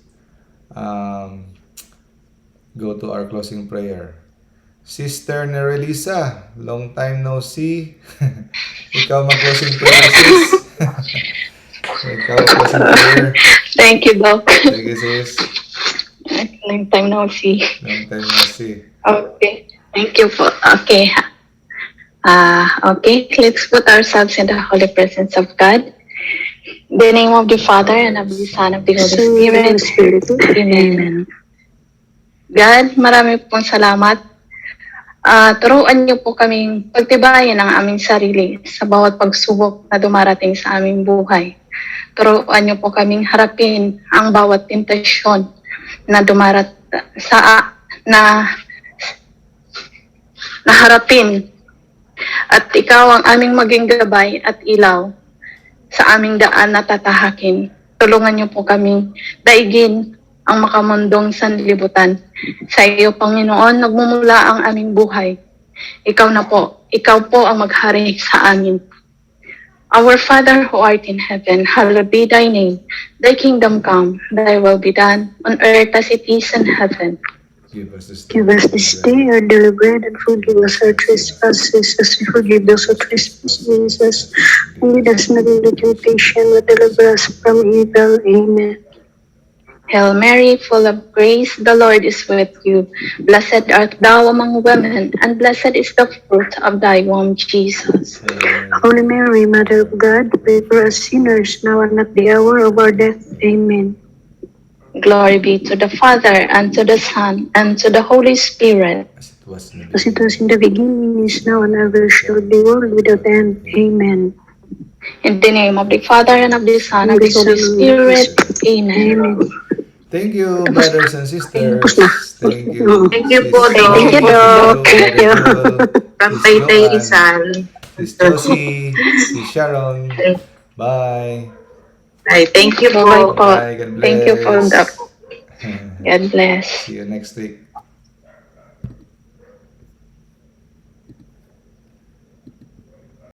go to our closing prayer. Sister Nerelisa, long time no see. Ikaw mag-closing prayer, sis. Ikaw closing prayer. Thank you, Doc. Sige, sis. Long time no see. Long time no see. Okay. Thank you po. Okay. Okay. Let's put ourselves in the holy presence of God. In the name of the Father, and of the Son, of the Holy Spirit. Amen. God, marami pong salamat. Turuan niyo po kaming pagtibayan ang aming sarili sa bawat pagsubok na dumarating sa aming buhay. Turuan niyo po kaming harapin ang bawat tentasyon na harapin. At ikaw ang aming maging gabay at ilaw sa aming daan na tatahakin. Tulungan niyo po kaming daigin ang makamundong sanlibutan. Sa iyo, Panginoon, nagmumula ang aming buhay. Ikaw po ang maghari sa amin. Our Father who art in heaven, hallowed be thy name. Thy kingdom come, thy will be done, on earth as it is in heaven. Give us this day our daily bread, and forgive us our trespasses as we forgive those who trespass against us. And lead us not into temptation, but deliver us from evil. Amen. Hail Mary, full of grace, the Lord is with you. Blessed art thou among women, and blessed is the fruit of thy womb, Jesus. Holy Mary, Mother of God, pray for us sinners, now and at the hour of our death. Amen. Glory be to the Father, and to the Son, and to the Holy Spirit. As it was in the beginning, is now, and ever shall be, world without end. Amen. In the name of the Father, and of the Son, and of the Holy Spirit. Amen. Thank you, brothers and sisters. Thank you. Thank you po, Doc. Thank you, Doc. Thank you. From Taytay Rizal. Sis Josie, si Sharon. Bye. Ay, thank you Bye po. po. Bye. God bless. Thank you for the... God bless. See you next week.